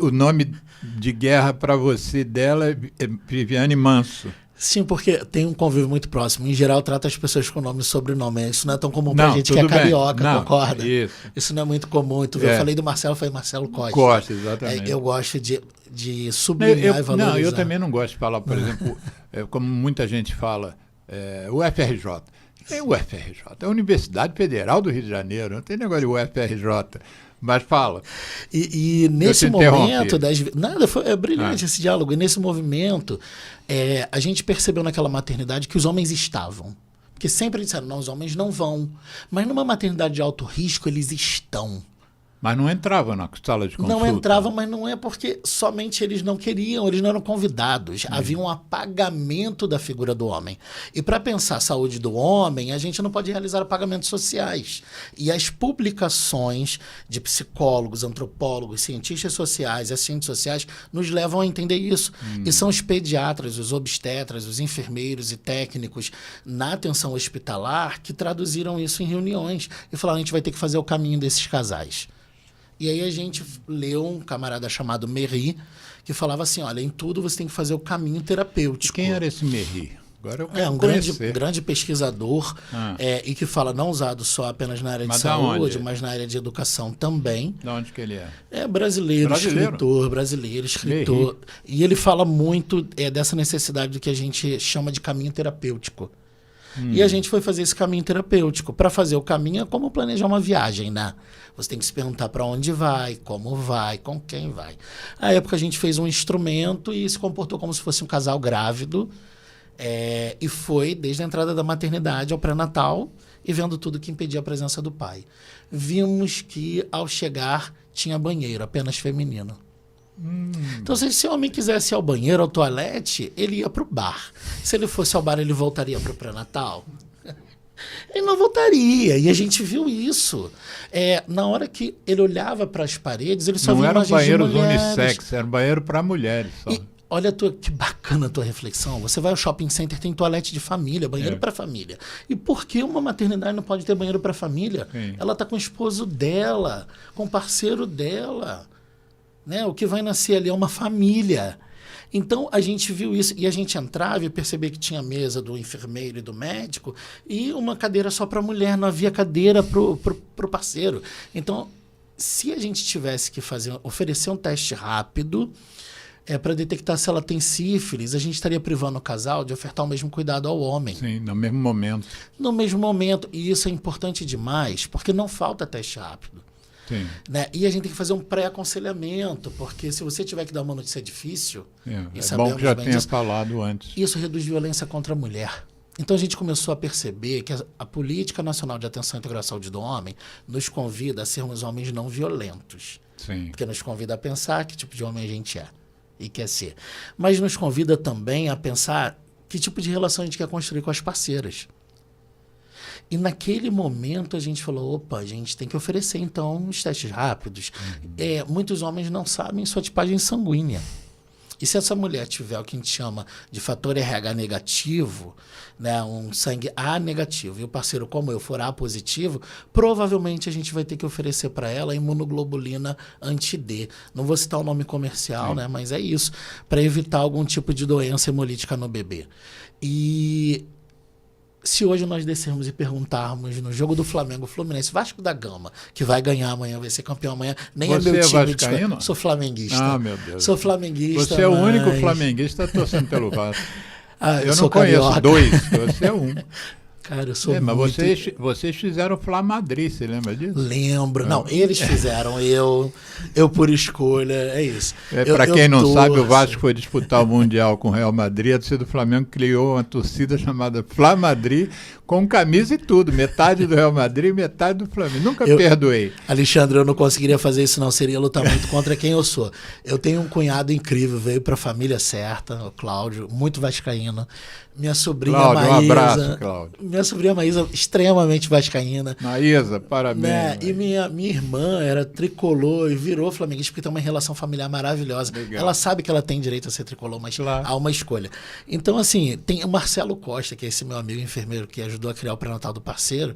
O nome de guerra para você dela é Viviane Manso. Sim, porque tem um convívio muito próximo. Em geral, trata as pessoas com nome e sobrenome. Isso não é tão comum pra gente que é carioca, concorda? Isso não é muito comum. Eu falei do Marcelo, foi Marcelo Costa. Costa, exatamente. Eu gosto de sublinhar e valorizar. Não, eu também não gosto de falar, por exemplo, como muita gente fala, o FRJ. É o FRJ, é a Universidade Federal do Rio de Janeiro, não tem negócio de UFRJ. Mas fala. E nesse momento... é brilhante esse diálogo. E nesse movimento, a gente percebeu naquela maternidade que os homens estavam. Porque sempre disseram, não, os homens não vão. Mas numa maternidade de alto risco, eles estão. Mas não entrava na sala de consulta? Não entrava, mas não é porque somente eles não queriam, eles não eram convidados. Havia um apagamento da figura do homem. E para pensar a saúde do homem, a gente não pode realizar apagamentos sociais. E as publicações de psicólogos, antropólogos, cientistas sociais, assistentes sociais, nos levam a entender isso. E são os pediatras, os obstetras, os enfermeiros e técnicos na atenção hospitalar que traduziram isso em reuniões e falaram, a gente vai ter que fazer o caminho desses casais. E aí a gente leu um camarada chamado Merri, que falava assim, olha, em tudo você tem que fazer o caminho terapêutico. Quem era esse Merri? Agora eu quero grande pesquisador e que fala não usado só apenas na área de saúde, mas na área de educação também. De onde que ele é? É brasileiro, escritor. Merri. E ele fala muito dessa necessidade do que a gente chama de caminho terapêutico. E a gente foi fazer esse caminho terapêutico. Para fazer o caminho é como planejar uma viagem, né? Você tem que se perguntar para onde vai, como vai, com quem vai. Na época a gente fez um instrumento e se comportou como se fosse um casal grávido. E foi desde a entrada da maternidade ao pré-natal e vendo tudo que impedia a presença do pai. Vimos que ao chegar tinha banheiro, apenas feminino. Então, se esse homem quisesse ir ao banheiro, ao toalete, ele ia para o bar. Se ele fosse ao bar, ele voltaria para o pré-natal? Ele não voltaria. E a gente viu isso. Na hora que ele olhava para as paredes, ele só via imagens de mulheres. Não eram banheiros unissex, era um banheiro para mulheres só. Olha que bacana a tua reflexão. Você vai ao shopping center, tem toalete de família, banheiro para família. E por que uma maternidade não pode ter banheiro para família? Sim. Ela está com o esposo dela, com o parceiro dela. Né? O que vai nascer ali é uma família. Então, a gente viu isso. E a gente entrava e percebia que tinha mesa do enfermeiro e do médico e uma cadeira só para a mulher. Não havia cadeira para o parceiro. Então, se a gente tivesse que oferecer um teste rápido para detectar se ela tem sífilis, a gente estaria privando o casal de ofertar o mesmo cuidado ao homem. Sim, no mesmo momento. No mesmo momento. E isso é importante demais, porque não falta teste rápido. Sim. Né? E a gente tem que fazer um pré-aconselhamento, porque se você tiver que dar uma notícia difícil... É bom que já tenha falado antes. Isso reduz violência contra a mulher. Então a gente começou a perceber que a Política Nacional de Atenção e Integração à Saúde do Homem nos convida a sermos homens não violentos. Sim. Porque nos convida a pensar que tipo de homem a gente é e quer ser. Mas nos convida também a pensar que tipo de relação a gente quer construir com as parceiras. E naquele momento a gente falou, opa, a gente tem que oferecer então os testes rápidos. Muitos homens não sabem sua tipagem sanguínea. E se essa mulher tiver o que a gente chama de fator RH negativo, né, um sangue A negativo, e o parceiro como eu for A positivo, provavelmente a gente vai ter que oferecer para ela a imunoglobulina anti-D. Não vou citar o nome comercial, né, mas é isso, para evitar algum tipo de doença hemolítica no bebê. E se hoje nós descermos e perguntarmos no jogo do Flamengo, Fluminense, Vasco da Gama, que vai ganhar amanhã, vai ser campeão amanhã, nem Você é meu time. Vascaíno? Sou flamenguista. Ah, meu Deus. Sou flamenguista. Você é o único flamenguista torcendo pelo Vasco. Eu não conheço carioca. Dois, você é um. Cara, eu sou mas muito... vocês fizeram o Fla Madrid, você lembra disso? Lembro. Não, eles fizeram, eu por escolha, é isso. Para quem não sabe, o Vasco foi disputar o Mundial com o Real Madrid, a torcida do Flamengo criou uma torcida chamada Fla Madrid, com camisa e tudo, metade do Real Madrid, metade do Flamengo. Nunca perdoei. Alexandre, eu não conseguiria fazer isso não, seria lutar muito contra quem eu sou. Eu tenho um cunhado incrível, veio para a família certa, o Cláudio, muito vascaíno. Minha sobrinha Cláudio, Maísa. Um abraço, Cláudio. Minha sobrinha Maísa, extremamente vascaína. Maísa, parabéns. Né? E minha irmã era tricolor e virou flamenguista porque tem uma relação familiar maravilhosa. Legal. Ela sabe que ela tem direito a ser tricolor, mas há uma escolha. Então, assim, tem o Marcelo Costa, que é esse meu amigo enfermeiro que ajudou a criar o pré-natal do parceiro,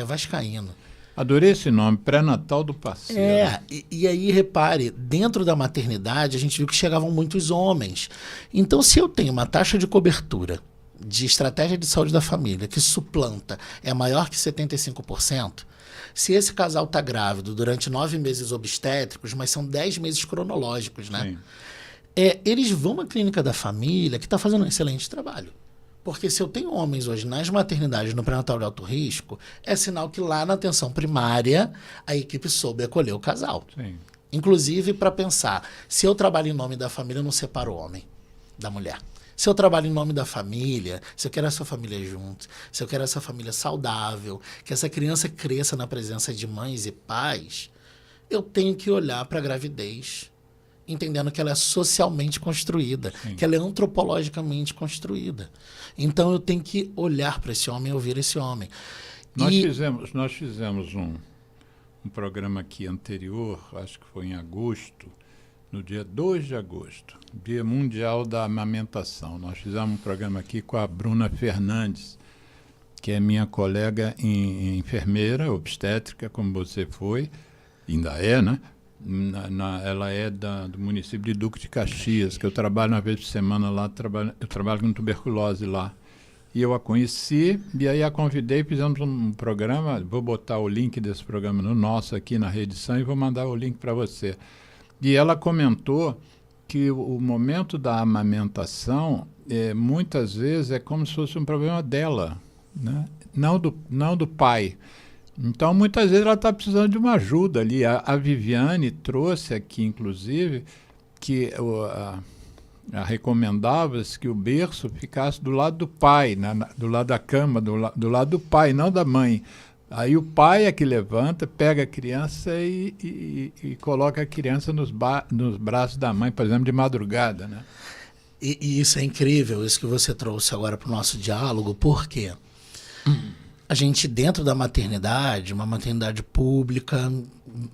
vascaíno. Adorei esse nome, pré-natal do parceiro. E aí, repare, dentro da maternidade, a gente viu que chegavam muitos homens. Então, se eu tenho uma taxa de cobertura de estratégia de saúde da família que suplanta, é maior que 75%, se esse casal está grávido durante 9 meses obstétricos, mas são 10 meses cronológicos, né? Eles vão à clínica da família, que está fazendo um excelente trabalho. Porque se eu tenho homens hoje nas maternidades no pré-natal de alto risco, é sinal que lá na atenção primária a equipe soube acolher o casal. Sim. Inclusive para pensar, se eu trabalho em nome da família, eu não separo o homem da mulher. Se eu trabalho em nome da família, se eu quero essa família junto, se eu quero essa família saudável, que essa criança cresça na presença de mães e pais, eu tenho que olhar para a gravidez entendendo que ela é socialmente construída, que ela é antropologicamente construída. Então eu tenho que olhar para esse homem, ouvir esse homem. Nós fizemos um programa aqui anterior, acho que foi em agosto, no dia 2 de agosto, Dia Mundial da Amamentação. Nós fizemos um programa aqui com a Bruna Fernandes, que é minha colega enfermeira, obstétrica, como você foi, ainda é, né? Ela é do município de Duque de Caxias, que eu trabalho uma vez por semana lá, eu trabalho com tuberculose lá. E eu a conheci, e aí a convidei, fizemos um programa, vou botar o link desse programa no nosso aqui na reedição e vou mandar o link para você. E ela comentou que o momento da amamentação, muitas vezes, é como se fosse um problema dela. né? Não do pai. Então, muitas vezes ela está precisando de uma ajuda ali. A Viviane trouxe aqui, inclusive, que recomendava-se que o berço ficasse do lado do pai, do lado da cama, do lado do pai, não da mãe. Aí o pai é que levanta, pega a criança e coloca a criança nos braços da mãe, por exemplo, de madrugada, né? E isso é incrível, isso que você trouxe agora para o nosso diálogo, porque a gente, dentro da maternidade, uma maternidade pública,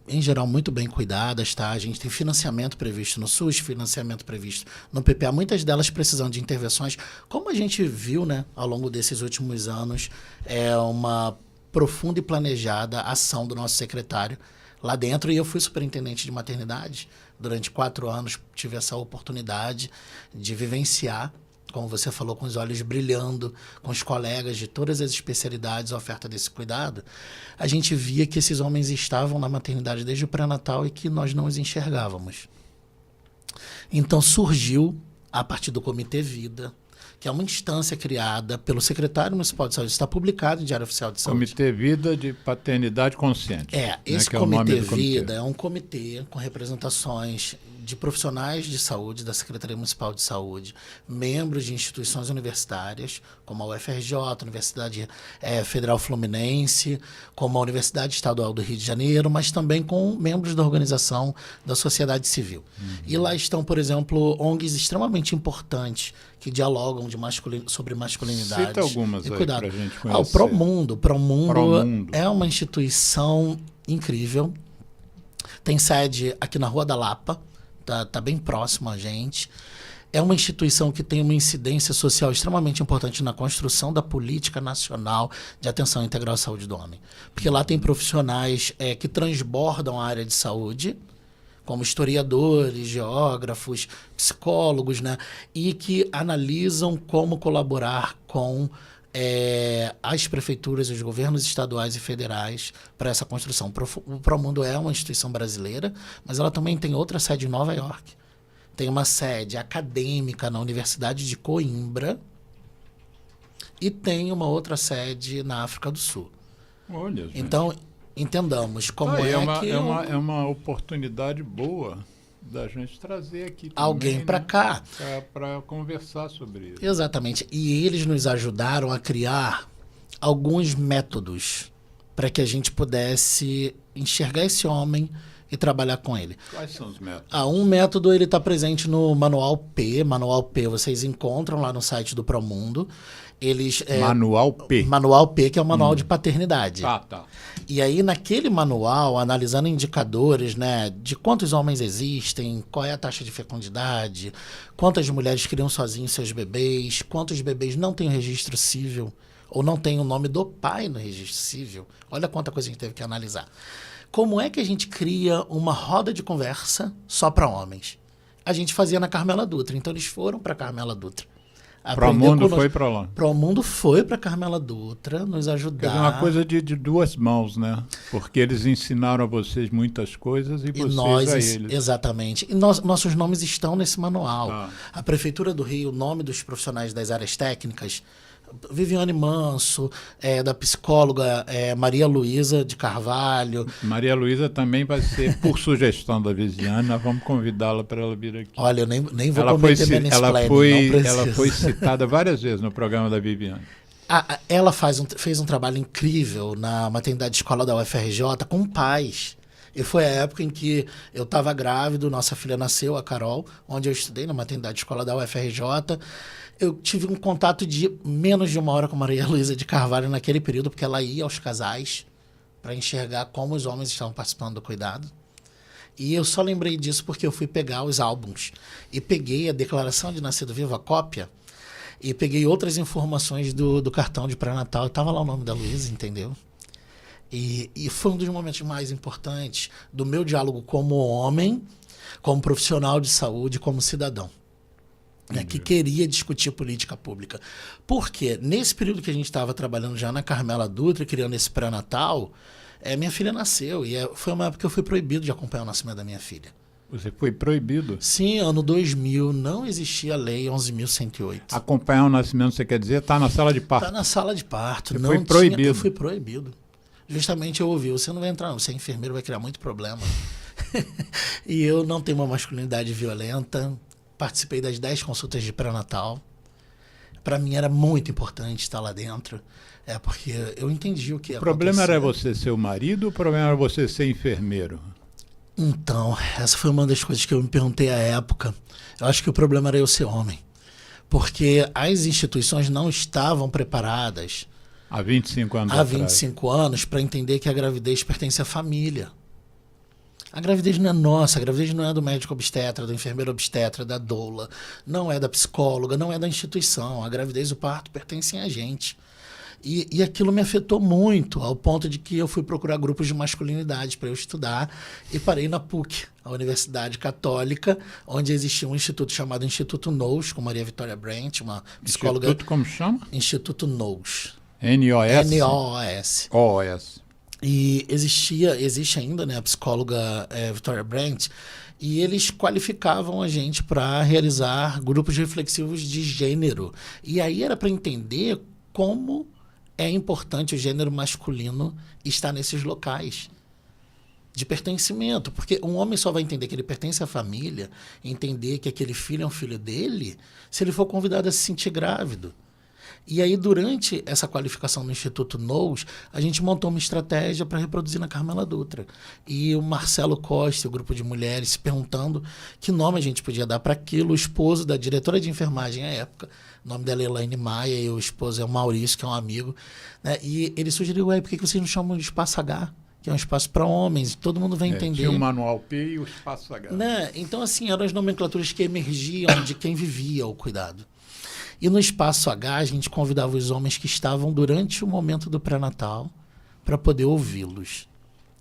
em geral muito bem cuidadas, tá? A gente tem financiamento previsto no SUS, financiamento previsto no PPA, muitas delas precisam de intervenções. Como a gente viu, né, ao longo desses últimos anos, é uma profunda e planejada ação do nosso secretário lá dentro, e eu fui superintendente de maternidade durante 4 anos, tive essa oportunidade de vivenciar, como você falou, com os olhos brilhando, com os colegas de todas as especialidades, a oferta desse cuidado. A gente via que esses homens estavam na maternidade desde o pré-natal e que nós não os enxergávamos. Então surgiu, a partir do Comitê Vida, que é uma instância criada pelo secretário municipal de saúde, está publicado em Diário Oficial de Saúde. Comitê Vida de Paternidade Consciente. Esse Comitê Vida é um comitê com representações de profissionais de saúde da Secretaria Municipal de Saúde, membros de instituições universitárias, como a UFRJ, a Universidade Federal Fluminense, como a Universidade Estadual do Rio de Janeiro, mas também com membros da organização da sociedade civil. E lá estão, por exemplo, ONGs extremamente importantes que dialogam sobre masculinidade. Cita algumas aí para a gente conhecer. O Promundo. Promundo é uma instituição incrível. Tem sede aqui na Rua da Lapa, tá bem próximo a gente. É uma instituição que tem uma incidência social extremamente importante na construção da política nacional de atenção integral à saúde do homem. Porque lá tem profissionais que transbordam a área de saúde, como historiadores, geógrafos, psicólogos, né? E que analisam como colaborar com as prefeituras, os governos estaduais e federais para essa construção. O Promundo é uma instituição brasileira, mas ela também tem outra sede em Nova York. Tem uma sede acadêmica na Universidade de Coimbra e tem uma outra sede na África do Sul. Olha, gente. Então, entendamos como é uma oportunidade boa da gente trazer aqui também, alguém para cá para conversar sobre isso. Exatamente. E eles nos ajudaram a criar alguns métodos para que a gente pudesse enxergar esse homem e trabalhar com ele. Quais são os métodos? Um método ele está presente no Manual P. Manual P vocês encontram lá no site do Promundo. Manual P. Manual P, que é o manual de paternidade. Tá. E aí, naquele manual, analisando indicadores, né, de quantos homens existem, qual é a taxa de fecundidade, quantas mulheres criam sozinhos seus bebês, quantos bebês não têm o registro civil ou não têm o nome do pai no registro civil. Olha quanta coisa a gente teve que analisar. Como é que a gente cria uma roda de conversa só para homens? A gente fazia na Carmela Dutra. Então, eles foram para a Carmela Dutra. Promundo foi para lá. Promundo foi para Carmela Dutra nos ajudar. É uma coisa de duas mãos, né? Porque eles ensinaram a vocês muitas coisas e vocês a eles. Exatamente. E nossos nomes estão nesse manual. A Prefeitura do Rio, o nome dos profissionais das áreas técnicas, Viviane Manso, da psicóloga Maria Luísa de Carvalho. Maria Luísa também vai ser, por sugestão da Viviane, nós vamos convidá-la para ela vir aqui. Olha, eu nem vou cometer ela foi citada várias vezes no programa da Viviane. Ela fez um trabalho incrível na maternidade escola da UFRJ com pais. E foi a época em que eu estava grávido, nossa filha nasceu, a Carol, onde eu estudei na maternidade escola da UFRJ. Eu tive um contato de menos de 1 hora com Maria Luísa de Carvalho naquele período, porque ela ia aos casais para enxergar como os homens estavam participando do cuidado. E eu só lembrei disso porque eu fui pegar os álbuns. E peguei a declaração de nascido vivo, a cópia, e peguei outras informações do cartão de pré-natal. Estava lá o nome da Luísa, entendeu? E foi um dos momentos mais importantes do meu diálogo como homem, como profissional de saúde, como cidadão. Que queria discutir política pública. Porque nesse período que a gente estava trabalhando já na Carmela Dutra, criando esse pré-natal, minha filha nasceu. E foi uma época que eu fui proibido de acompanhar o nascimento da minha filha. Você foi proibido? Sim, ano 2000 não existia a lei 11.108. Acompanhar o nascimento, você quer dizer, está na sala de parto? Está na sala de parto. Você foi proibido? Eu fui proibido. Justamente eu ouvi, você não vai entrar não, você é enfermeiro, vai criar muito problema. E eu não tenho uma masculinidade violenta, participei das 10 consultas de pré-natal. Para mim era muito importante estar lá dentro, porque eu entendi o que ia acontecer. O problema era você ser o marido ou o problema era você ser enfermeiro? Então, essa foi uma das coisas que eu me perguntei à época. Eu acho que o problema era eu ser homem. Porque as instituições não estavam preparadas há 25 anos há 25 anos para entender que a gravidez pertence à família. A gravidez não é nossa, a gravidez não é do médico obstetra, do enfermeiro obstetra, da doula, não é da psicóloga, não é da instituição. A gravidez e o parto pertencem a gente. E aquilo me afetou muito, ao ponto de que eu fui procurar grupos de masculinidade para eu estudar e parei na PUC, a Universidade Católica, onde existia um instituto chamado Instituto Nous, com Maria Vitória Brent, uma psicóloga... Instituto como chama? Instituto Nous. N-O-S? N-O-S. O-S. E existe ainda, né, a psicóloga Vitória Brent, e eles qualificavam a gente para realizar grupos reflexivos de gênero. E aí era para entender como é importante o gênero masculino estar nesses locais de pertencimento. Porque um homem só vai entender que ele pertence à família, entender que aquele filho é um filho dele, se ele for convidado a se sentir grávido. E aí, durante essa qualificação no Instituto Nous, a gente montou uma estratégia para reproduzir na Carmela Dutra. E o Marcelo Costa, o grupo de mulheres, se perguntando que nome a gente podia dar para aquilo. O esposo da diretora de enfermagem à época, o nome dela é Elaine Maia, e o esposo é o Maurício, que é um amigo, né? E ele sugeriu, por que vocês não chamam de Espaço H? Que é um espaço para homens, todo mundo vai entender. Tinha o Manual P e o Espaço H. Né? Então, assim, eram as nomenclaturas que emergiam de quem vivia o cuidado. E no Espaço H, a gente convidava os homens que estavam durante o momento do pré-natal para poder ouvi-los.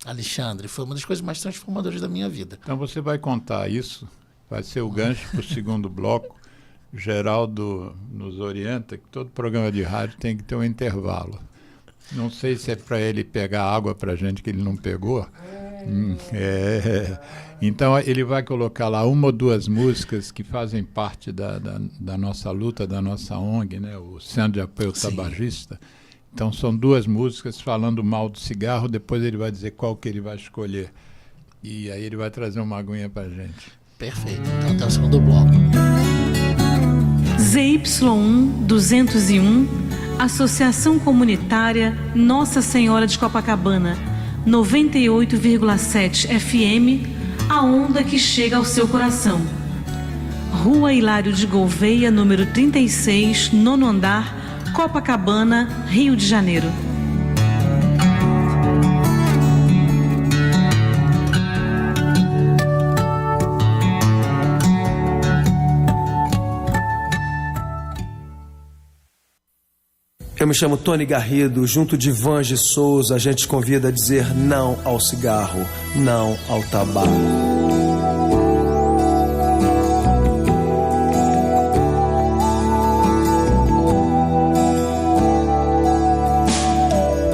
Alexandre, foi uma das coisas mais transformadoras da minha vida. Então você vai contar isso, vai ser o gancho para o segundo bloco. Geraldo nos orienta que todo programa de rádio tem que ter um intervalo. Não sei se é para ele pegar água para a gente que ele não pegou. Então ele vai colocar lá uma ou duas músicas que fazem parte da nossa luta, da nossa ONG, né? O Centro de Apoio Tabagista. Então são duas músicas falando mal do cigarro, depois ele vai dizer qual que ele vai escolher. E aí ele vai trazer uma aguinha para a gente. Perfeito, então até o segundo bloco. ZY1 201, Associação Comunitária Nossa Senhora de Copacabana, 98,7 FM, a onda que chega ao seu coração. Rua Hilário de Gouveia, número 36, 9º andar, Copacabana, Rio de Janeiro. Eu me chamo Tony Garrido, junto de Vange Souza, a gente convida a dizer não ao cigarro, não ao tabaco.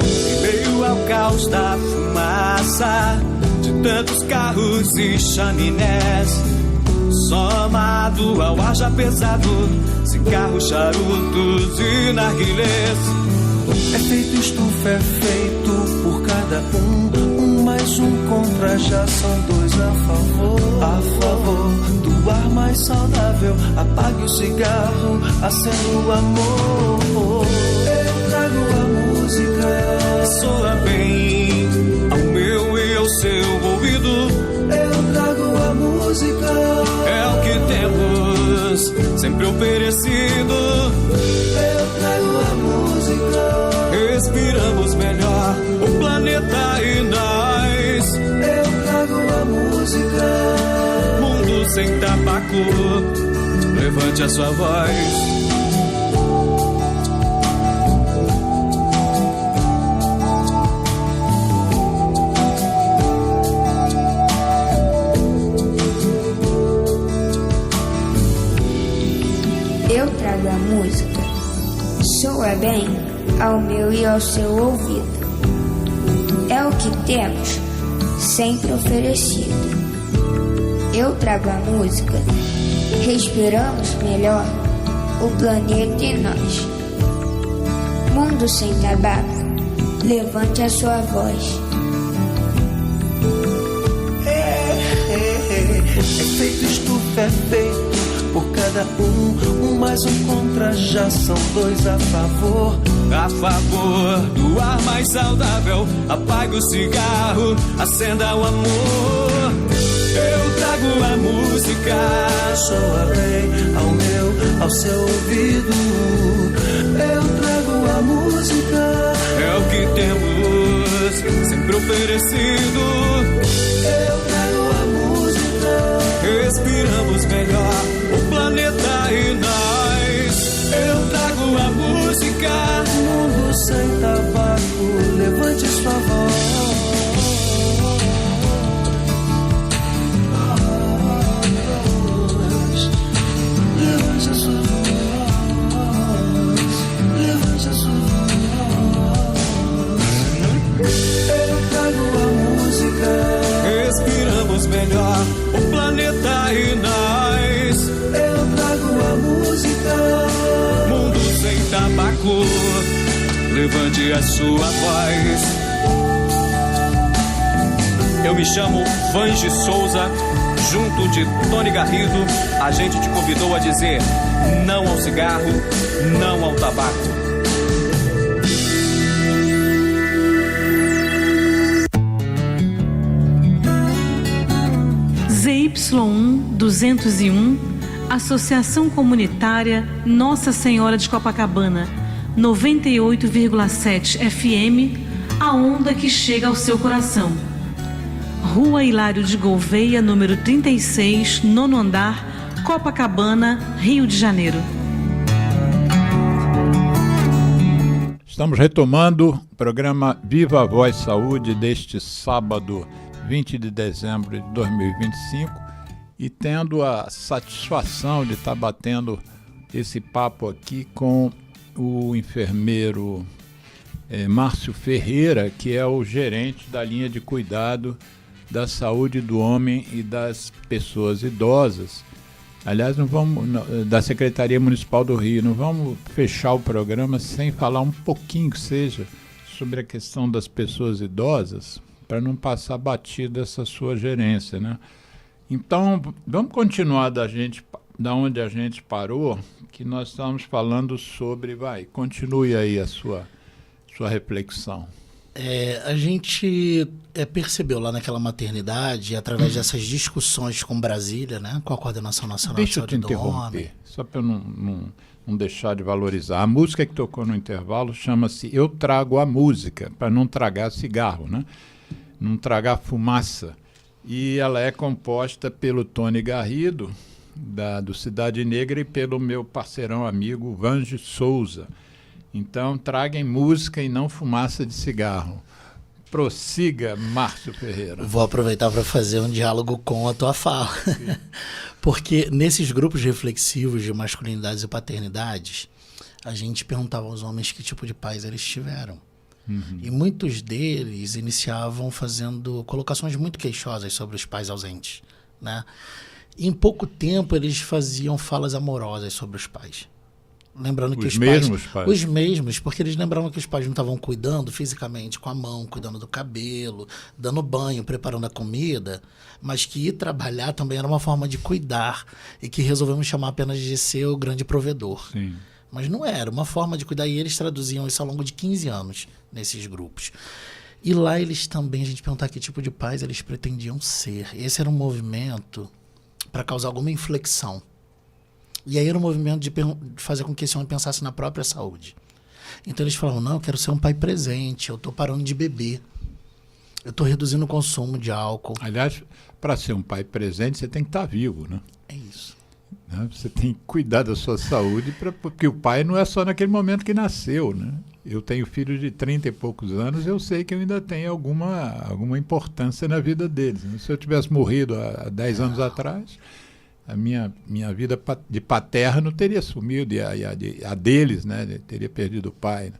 Em meio ao caos da fumaça, de tantos carros e chaminés, somado ao ar já pesado, cigarros, charutos e narguilés. É feito estufa, é feito por cada um mais um contra, já são dois a favor do ar mais saudável. Apague o cigarro, acenda o amor. Eu trago a música, soa bem ao meu e ao seu ouvido. Eu trago a música, é o que temos sempre oferecido. Eu trago a música, respiramos melhor o planeta e nós. Eu trago a música, mundo sem tabaco, levante a sua voz. Eu trago a música, soa bem ao meu e ao seu ouvido. É o que temos sempre oferecido. eu trago a música. Respiramos melhor o planeta e nós. Mundo sem tabaco, levante a sua voz. Efeito estufa é feito por cada um mais um contra, já são 2 a favor. A favor do ar mais saudável, apague o cigarro, acenda o amor. Eu trago a música, soa bem ao meu, ao seu ouvido. Eu trago a música, é o que temos sempre oferecido. Eu trago a música, respiramos melhor o planeta e nós. Eu trago a música, mundo sem tabaco, levante sua voz. Levante a sua voz, levante a sua voz. Eu trago a música, respiramos melhor o planeta e nós. Eu trago a música, mundo sem tabaco, levante a sua voz. Eu me chamo Vange Souza, junto de Tony Garrido, a gente te convidou a dizer não ao cigarro, não ao tabaco. ZY1 201, Associação Comunitária Nossa Senhora de Copacabana, 98,7 FM, a onda que chega ao seu coração. Rua Hilário de Gouveia, número 36, 9º andar, Copacabana, Rio de Janeiro. Estamos retomando o programa Viva a Voz Saúde deste sábado, 20 de dezembro de 2025, e tendo a satisfação de estar batendo esse papo aqui com o enfermeiro Márcio Ferreira, que é o gerente da linha de cuidado da saúde do homem e das pessoas idosas. Aliás, não vamos, da Secretaria Municipal do Rio, não vamos fechar o programa sem falar um pouquinho que seja sobre a questão das pessoas idosas, para não passar batida essa sua gerência, né? Então, vamos continuar da onde a gente parou, que nós estamos falando sobre, continue aí a sua reflexão. A gente percebeu lá naquela maternidade, através dessas discussões com Brasília, né, com a Coordenação Nacional de Saúde do Homem. Só para eu não deixar de valorizar. A música que tocou no intervalo chama-se Eu Trago a Música, para não tragar cigarro, né? Não tragar fumaça. E ela é composta pelo Tony Garrido, do Cidade Negra, e pelo meu parceirão amigo Vange Souza. Então, traguem música e não fumaça de cigarro. Prossiga, Márcio Ferreira. Vou aproveitar para fazer um diálogo com a tua fala. Porque nesses grupos reflexivos de masculinidades e paternidades, a gente perguntava aos homens que tipo de pais eles tiveram. Uhum. E muitos deles iniciavam fazendo colocações muito queixosas sobre os pais ausentes, né? E em pouco tempo eles faziam falas amorosas sobre os pais. Lembrando que os mesmos, porque eles lembravam que os pais não estavam cuidando fisicamente com a mão, cuidando do cabelo, dando banho, preparando a comida, mas que ir trabalhar também era uma forma de cuidar e que resolvemos chamar apenas de ser o grande provedor. Sim. Mas não era, uma forma de cuidar, e eles traduziam isso ao longo de 15 anos nesses grupos. E lá eles também, a gente perguntar que tipo de pais eles pretendiam ser. Esse era um movimento para causar alguma inflexão. E aí era um movimento de fazer com que esse homem pensasse na própria saúde. Então eles falavam, não, eu quero ser um pai presente, eu estou parando de beber, eu estou reduzindo o consumo de álcool. Aliás, para ser um pai presente, você tem que estar vivo, né? É isso. Você tem que cuidar da sua saúde, porque o pai não é só naquele momento que nasceu, né? Eu tenho filhos de 30 e poucos anos, eu sei que eu ainda tenho alguma importância na vida deles. Se eu tivesse morrido há 10 anos atrás, a minha vida de paterno teria sumido, e a deles, né? Teria perdido o pai.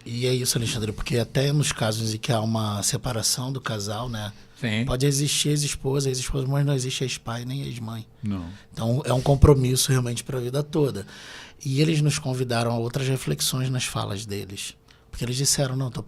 E é isso, Alexandre, porque até nos casos em que há uma separação do casal, né? Sim. Pode existir ex-esposa, mas não existe ex-pai nem ex-mãe. Não. Então é um compromisso realmente para a vida toda. E eles nos convidaram a outras reflexões nas falas deles. Porque eles disseram, não, tô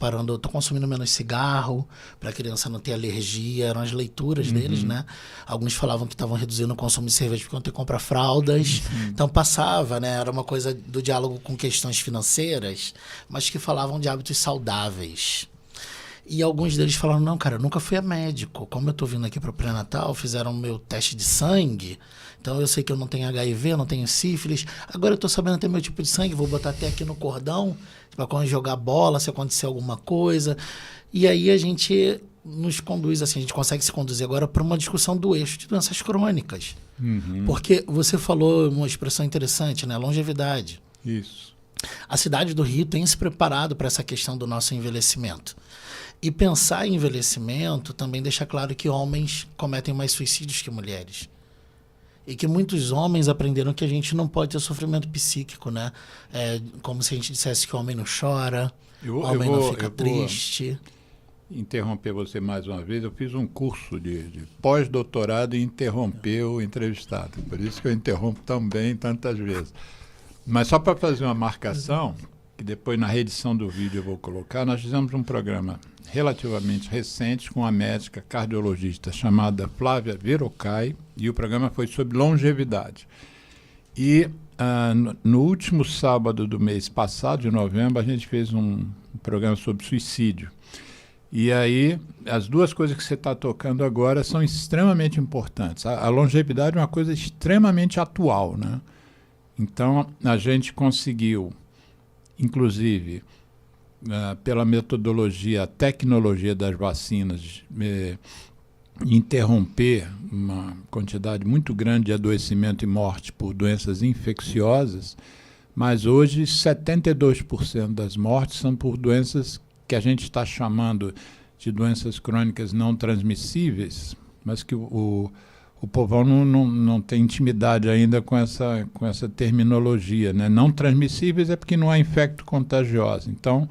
consumindo menos cigarro, para a criança não ter alergia, eram as leituras deles, né? Alguns falavam que estavam reduzindo o consumo de cerveja porque não tem que comprar fraldas. Então passava, né? Era uma coisa do diálogo com questões financeiras, mas que falavam de hábitos saudáveis. E alguns deles falaram, não, cara, eu nunca fui a médico. Como eu tô vindo aqui para o pré-natal, fizeram meu teste de sangue, então eu sei que eu não tenho HIV, não tenho sífilis. Agora eu tô sabendo até meu tipo de sangue, vou botar até aqui no cordão, para quando jogar bola, se acontecer alguma coisa. E aí a gente nos conduz, assim, a gente consegue se conduzir agora para uma discussão do eixo de doenças crônicas. Porque você falou uma expressão interessante, né? Longevidade. Isso. A cidade do Rio tem se preparado para essa questão do nosso envelhecimento. E pensar em envelhecimento também deixa claro que homens cometem mais suicídios que mulheres. E que muitos homens aprenderam que a gente não pode ter sofrimento psíquico, né? É como se a gente dissesse que o homem não chora, o homem não fica triste. Interromper você mais uma vez. Eu fiz um curso de pós-doutorado e interromper o entrevistado. Por isso que eu interrompo também tantas vezes. Mas só para fazer uma marcação, que depois na reedição do vídeo eu vou colocar, nós fizemos um programa relativamente recente com uma médica cardiologista chamada Flávia Verocai, e o programa foi sobre longevidade. E no último sábado do mês passado, de novembro, a gente fez um programa sobre suicídio. E aí, as duas coisas que você está tocando agora são extremamente importantes. A longevidade é uma coisa extremamente atual, né? Então, a gente conseguiu, inclusive, pela metodologia, a tecnologia das vacinas, interromper uma quantidade muito grande de adoecimento e morte por doenças infecciosas, mas hoje 72% das mortes são por doenças que a gente está chamando de doenças crônicas não transmissíveis, mas que o povão não tem intimidade ainda com essa terminologia, né? Não transmissíveis é porque não há infecto contagioso. Então,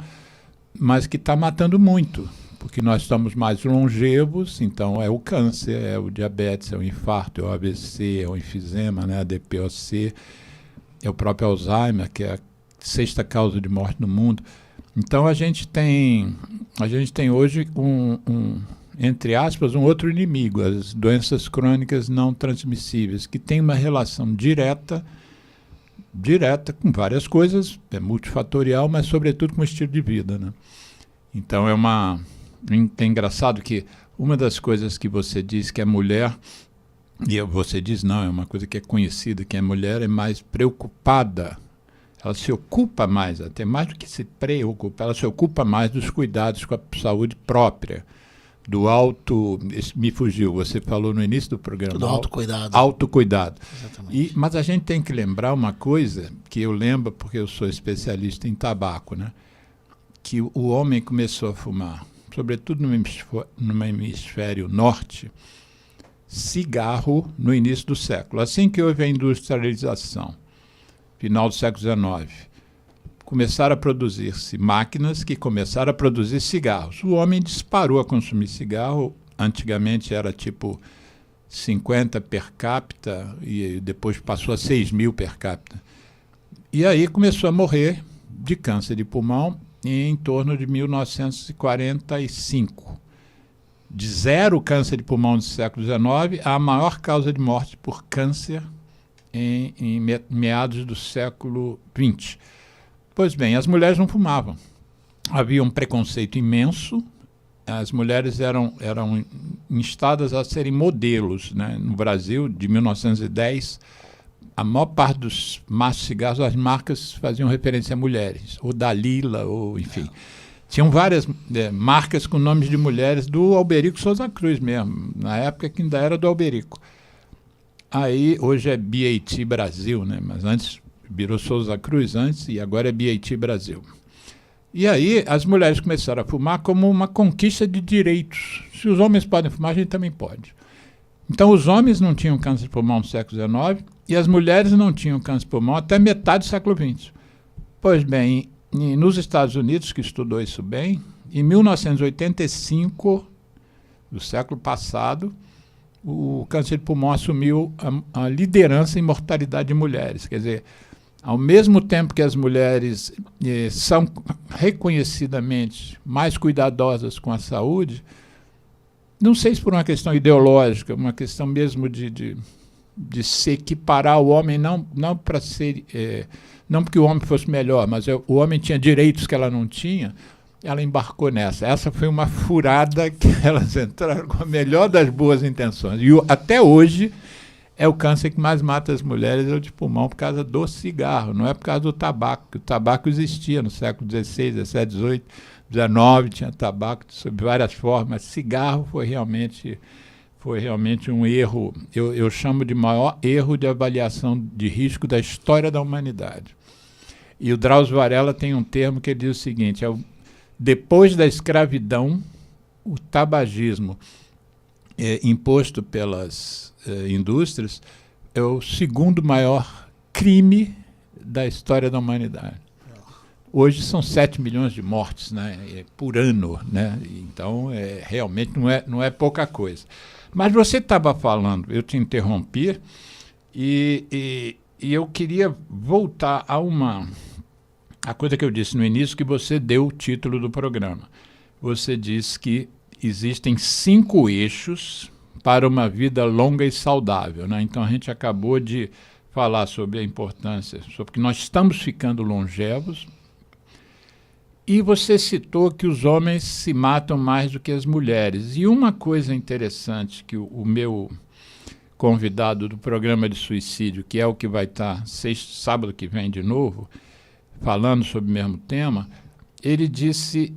mas que está matando muito, porque nós estamos mais longevos, então é o câncer, é o diabetes, é o infarto, é o AVC, é o enfisema, né? A DPOC, é o próprio Alzheimer, que é a 6ª causa de morte no mundo. Então a gente tem hoje entre aspas, um outro inimigo, as doenças crônicas não transmissíveis, que tem uma relação direta com várias coisas, é multifatorial, mas sobretudo com o estilo de vida, né? Então é engraçado que uma das coisas que você diz que a mulher, e você diz não, é uma coisa que é conhecida, que a mulher é mais preocupada, ela se ocupa mais, até mais do que se preocupa, ela se ocupa mais dos cuidados com a saúde própria, do me fugiu, você falou no início do programa. Do autocuidado. Autocuidado. Exatamente. Mas a gente tem que lembrar uma coisa, que eu lembro porque eu sou especialista em tabaco, né? Que o homem começou a fumar, sobretudo no hemisfério norte, cigarro no início do século. Assim que houve a industrialização, final do século XIX, começaram a produzir-se máquinas que começaram a produzir cigarros. O homem disparou a consumir cigarro, antigamente era tipo 50 per capita e depois passou a 6.000 per capita. E aí começou a morrer de câncer de pulmão em torno de 1945. De 0 câncer de pulmão no século XIX, a maior causa de morte por câncer em meados do século XX. Pois bem, as mulheres não fumavam. Havia um preconceito imenso. As mulheres eram instadas a serem modelos, né? No Brasil, de 1910, a maior parte dos maços de cigarros, as marcas faziam referência a mulheres, ou Dalila, ou enfim. Tinham várias marcas com nomes de mulheres do Alberico Souza Cruz mesmo, na época que ainda era do Alberico. Aí, hoje é BAT Brasil, né? Mas antes virou Souza Cruz antes e agora é BAT Brasil. E aí as mulheres começaram a fumar como uma conquista de direitos. Se os homens podem fumar, a gente também pode. Então os homens não tinham câncer de pulmão no século XIX e as mulheres não tinham câncer de pulmão até metade do século XX. Pois bem, nos Estados Unidos, que estudou isso bem, em 1985, do século passado, o câncer de pulmão assumiu a liderança em mortalidade de mulheres. Quer dizer, ao mesmo tempo que as mulheres são reconhecidamente mais cuidadosas com a saúde, não sei se por uma questão ideológica, uma questão mesmo de se equiparar ao homem, não para ser, não porque o homem fosse melhor, mas o homem tinha direitos que ela não tinha, ela embarcou nessa. Essa foi uma furada que elas entraram com a melhor das boas intenções. E até hoje é o câncer que mais mata as mulheres, é o de pulmão, por causa do cigarro, não é por causa do tabaco, porque o tabaco existia no século XVI, XVII, XVIII, XIX, tinha tabaco sob várias formas. Cigarro foi realmente um erro, eu chamo de maior erro de avaliação de risco da história da humanidade. E o Drauzio Varela tem um termo que ele diz o seguinte: depois da escravidão, o tabagismo imposto pelas indústrias é o segundo maior crime da história da humanidade. Hoje são 7 milhões de mortes, né, por ano, né? Então, realmente não é pouca coisa. Mas você estava falando, eu te interrompi, e eu queria voltar a coisa que eu disse no início, que você deu o título do programa. Você disse que existem 5 eixos para uma vida longa e saudável, né? Então a gente acabou de falar sobre a importância, sobre que nós estamos ficando longevos, e você citou que os homens se matam mais do que as mulheres. E uma coisa interessante que o meu convidado do programa de suicídio, que é o que vai estar sábado que vem de novo, falando sobre o mesmo tema, ele disse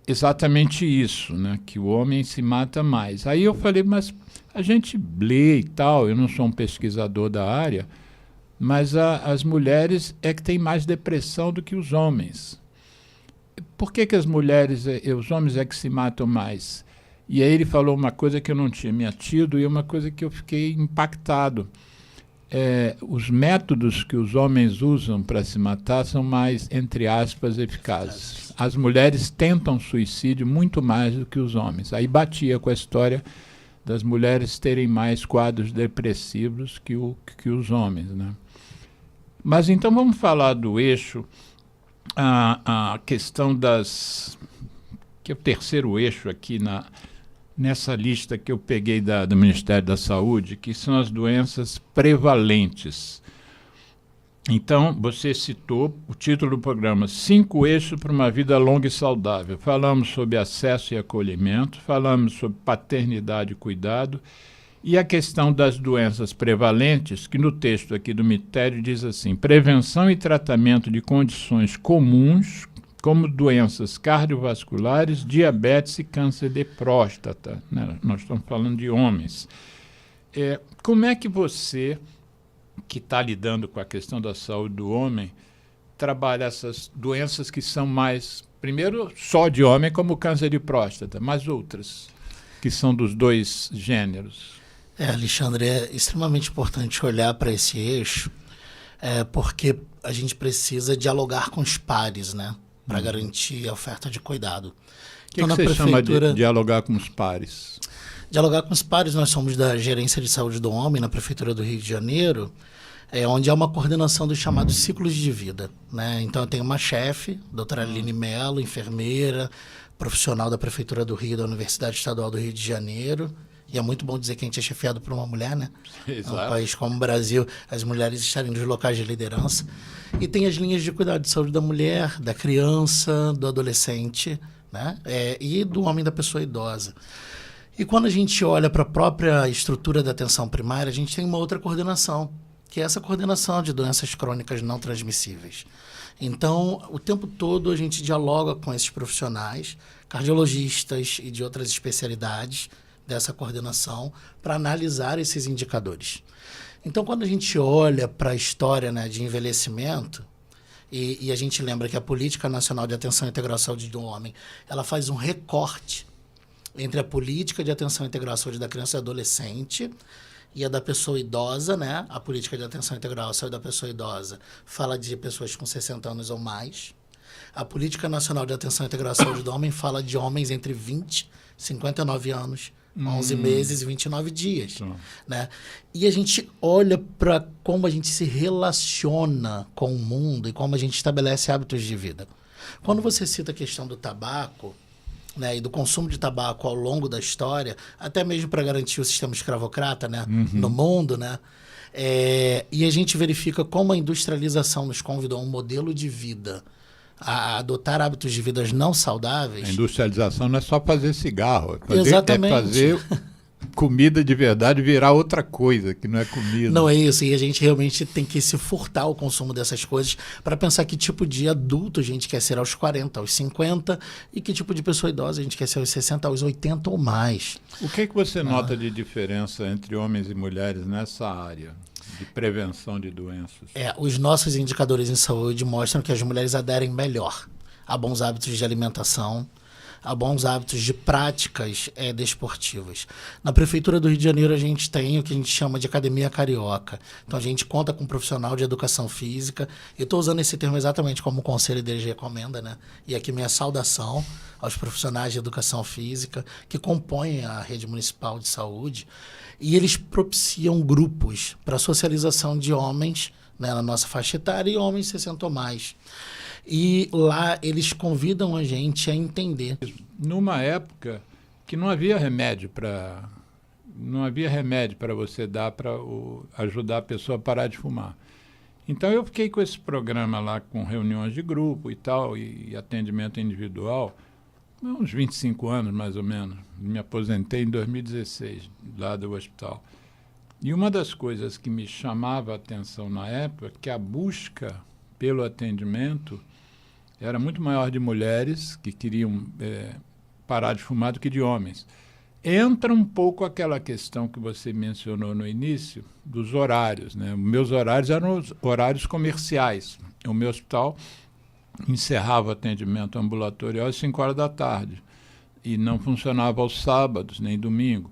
exatamente isso, né, que o homem se mata mais. Aí eu falei, mas a gente lê e tal, eu não sou um pesquisador da área, mas as mulheres é que têm mais depressão do que os homens. Por que as mulheres e os homens é que se matam mais? E aí ele falou uma coisa que eu não tinha me atido e uma coisa que eu fiquei impactado. Os métodos que os homens usam para se matar são mais, entre aspas, eficazes. As mulheres tentam suicídio muito mais do que os homens. Aí batia com a história das mulheres terem mais quadros depressivos que os homens, né? Mas então vamos falar do eixo, a questão que é o terceiro eixo aqui nessa lista que eu peguei do Ministério da Saúde, que são as doenças prevalentes. Então, você citou o título do programa, 5 eixos para uma vida longa e saudável. Falamos sobre acesso e acolhimento, falamos sobre paternidade e cuidado, e a questão das doenças prevalentes, que no texto aqui do Ministério diz assim: prevenção e tratamento de condições comuns, como doenças cardiovasculares, diabetes e câncer de próstata, né? Nós estamos falando de homens. Como é que você, que está lidando com a questão da saúde do homem, trabalha essas doenças que são mais, primeiro, só de homem, como o câncer de próstata, mas outras, que são dos dois gêneros? Alexandre, é extremamente importante olhar para esse eixo, porque a gente precisa dialogar com os pares, né? Para garantir a oferta de cuidado. O que você chama de dialogar com os pares? Dialogar com os pares, nós somos da Gerência de Saúde do Homem, na Prefeitura do Rio de Janeiro, onde há uma coordenação dos chamados ciclos de vida, né? Então eu tenho uma chefe, doutora Aline Mello, enfermeira, profissional da Prefeitura do Rio, da Universidade Estadual do Rio de Janeiro. E é muito bom dizer que a gente é chefiado por uma mulher, né? Exato. Um país como o Brasil, as mulheres estarem nos locais de liderança. E tem as linhas de cuidado de saúde da mulher, da criança, do adolescente, né? E do homem, da pessoa idosa. E quando a gente olha para a própria estrutura da atenção primária, a gente tem uma outra coordenação, que é essa coordenação de doenças crônicas não transmissíveis. Então, o tempo todo a gente dialoga com esses profissionais, cardiologistas e de outras especialidades dessa coordenação, para analisar esses indicadores. Então, quando a gente olha para a história, né, de envelhecimento, e a gente lembra que a Política Nacional de Atenção Integral à Saúde do Homem, ela faz um recorte entre a Política de Atenção Integral à Saúde da Criança e Adolescente e a da pessoa idosa, né? A Política de Atenção Integral à Saúde da Pessoa Idosa fala de pessoas com 60 anos ou mais, A Política Nacional de Atenção e Integração do Homem fala de homens entre 20 e 59 anos, 11 meses e 29 dias. Né? E a gente olha para como a gente se relaciona com o mundo e como a gente estabelece hábitos de vida. Quando você cita a questão do tabaco, né, e do consumo de tabaco ao longo da história, até mesmo para garantir o sistema escravocrata, né, no mundo, né, e a gente verifica como a industrialização nos convidou a um modelo de vida, a adotar hábitos de vida não saudáveis. A industrialização não é só fazer cigarro, Exatamente. É fazer comida de verdade virar outra coisa, que não é comida. Não é isso, e a gente realmente tem que se furtar o consumo dessas coisas para pensar que tipo de adulto a gente quer ser aos 40, aos 50 e que tipo de pessoa idosa a gente quer ser aos 60, aos 80 ou mais. O que você nota de diferença entre homens e mulheres nessa área de prevenção de doenças? Os nossos indicadores em saúde mostram que as mulheres aderem melhor a bons hábitos de alimentação, a bons hábitos de práticas desportivas. Na Prefeitura do Rio de Janeiro, a gente tem o que a gente chama de Academia Carioca. Então, a gente conta com um profissional de educação física. Eu estou usando esse termo exatamente como o conselho deles recomenda, né? E aqui minha saudação aos profissionais de educação física que compõem a rede municipal de saúde. E eles propiciam grupos para socialização de homens, né, na nossa faixa etária, e homens 60 ou mais. E lá eles convidam a gente a entender. Numa época que não havia remédio para você dar para ajudar a pessoa a parar de fumar. Então eu fiquei com esse programa lá, com reuniões de grupo e tal, e atendimento individual, uns 25 anos mais ou menos. Me aposentei em 2016, lá do hospital. E uma das coisas que me chamava a atenção na época é que a busca pelo atendimento era muito maior de mulheres que queriam parar de fumar do que de homens. Entra um pouco aquela questão que você mencionou no início, dos horários, né? Meus horários eram os horários comerciais. O meu hospital encerrava o atendimento ambulatorial às 5 horas da tarde e não funcionava aos sábados, nem domingo.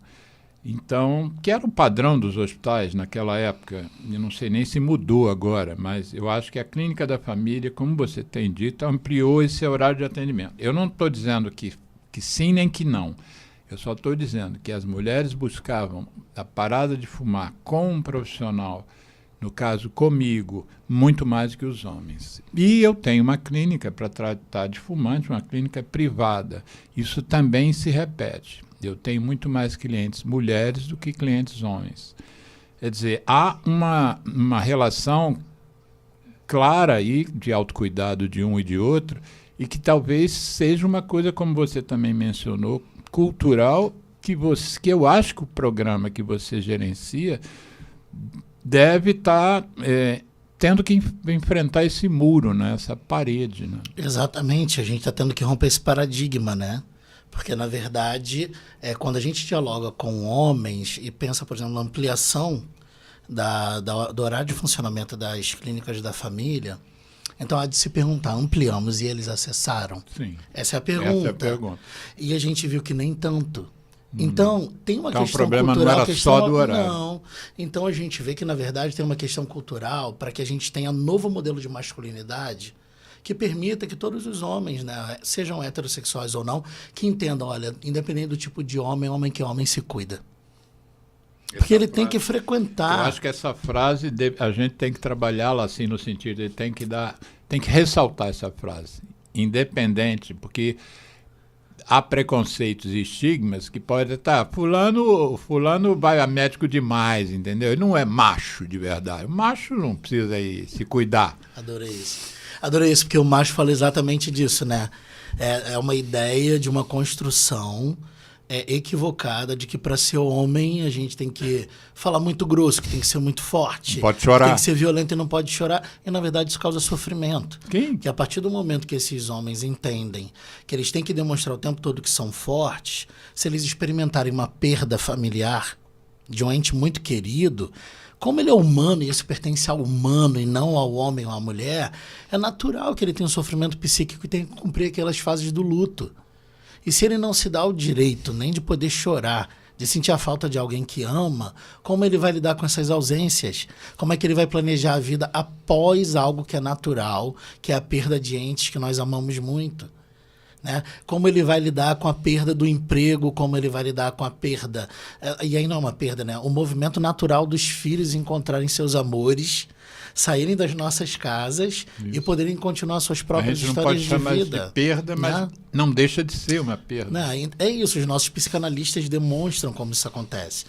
Então, que era o padrão dos hospitais naquela época, eu não sei nem se mudou agora, mas eu acho que a Clínica da Família, como você tem dito, ampliou esse horário de atendimento. Eu não estou dizendo que sim nem que não. Eu só estou dizendo que as mulheres buscavam a parada de fumar com um profissional, no caso comigo, muito mais que os homens. E eu tenho uma clínica para tratar de fumantes, uma clínica privada. Isso também se repete. Eu tenho muito mais clientes mulheres do que clientes homens. Quer dizer, há uma relação clara aí de autocuidado de um e de outro, e que talvez seja uma coisa, como você também mencionou, cultural, que eu acho que o programa que você gerencia deve estar tendo que enfrentar esse muro, né? Essa parede. Né? Exatamente, a gente está tendo que romper esse paradigma, né? Porque, na verdade, quando a gente dialoga com homens e pensa, por exemplo, na ampliação do horário de funcionamento das clínicas da família, então há de se perguntar, ampliamos e eles acessaram? Sim. Essa é a pergunta. Essa é a pergunta. E a gente viu que nem tanto. Então, tem uma questão cultural. Então, o problema não era só do horário. Não. Então, a gente vê que, na verdade, tem uma questão cultural para que a gente tenha um novo modelo de masculinidade que permita que todos os homens, né, sejam heterossexuais ou não, que entendam, olha, independente do tipo de homem que homem se cuida. Porque ele tem que frequentar. Eu acho que essa frase, a gente tem que trabalhá-la assim, no sentido de tem que ressaltar essa frase. Independente, porque há preconceitos e estigmas que podem estar, fulano vai a médico demais, entendeu? Ele não é macho de verdade. O macho não precisa se cuidar. Adorei isso, porque o macho fala exatamente disso, né? É uma ideia de uma construção equivocada de que para ser homem a gente tem que falar muito grosso, que tem que ser muito forte. Não pode chorar. Tem que ser violento e não pode chorar. E, na verdade, isso causa sofrimento. Que a partir do momento que esses homens entendem que eles têm que demonstrar o tempo todo que são fortes, se eles experimentarem uma perda familiar de um ente muito querido, como ele é humano e isso pertence ao humano e não ao homem ou à mulher, é natural que ele tenha um sofrimento psíquico e tenha que cumprir aquelas fases do luto. E se ele não se dá o direito nem de poder chorar, de sentir a falta de alguém que ama, como ele vai lidar com essas ausências? Como é que ele vai planejar a vida após algo que é natural, que é a perda de entes que nós amamos muito? Né? Como ele vai lidar com a perda do emprego, como ele vai lidar com a perda... E aí não é uma perda, né? O movimento natural dos filhos encontrarem seus amores, saírem das nossas casas e poderem continuar suas próprias histórias de vida. A gente não pode chamar de perda, mas não deixa de ser uma perda. Não, é isso, os nossos psicanalistas demonstram como isso acontece.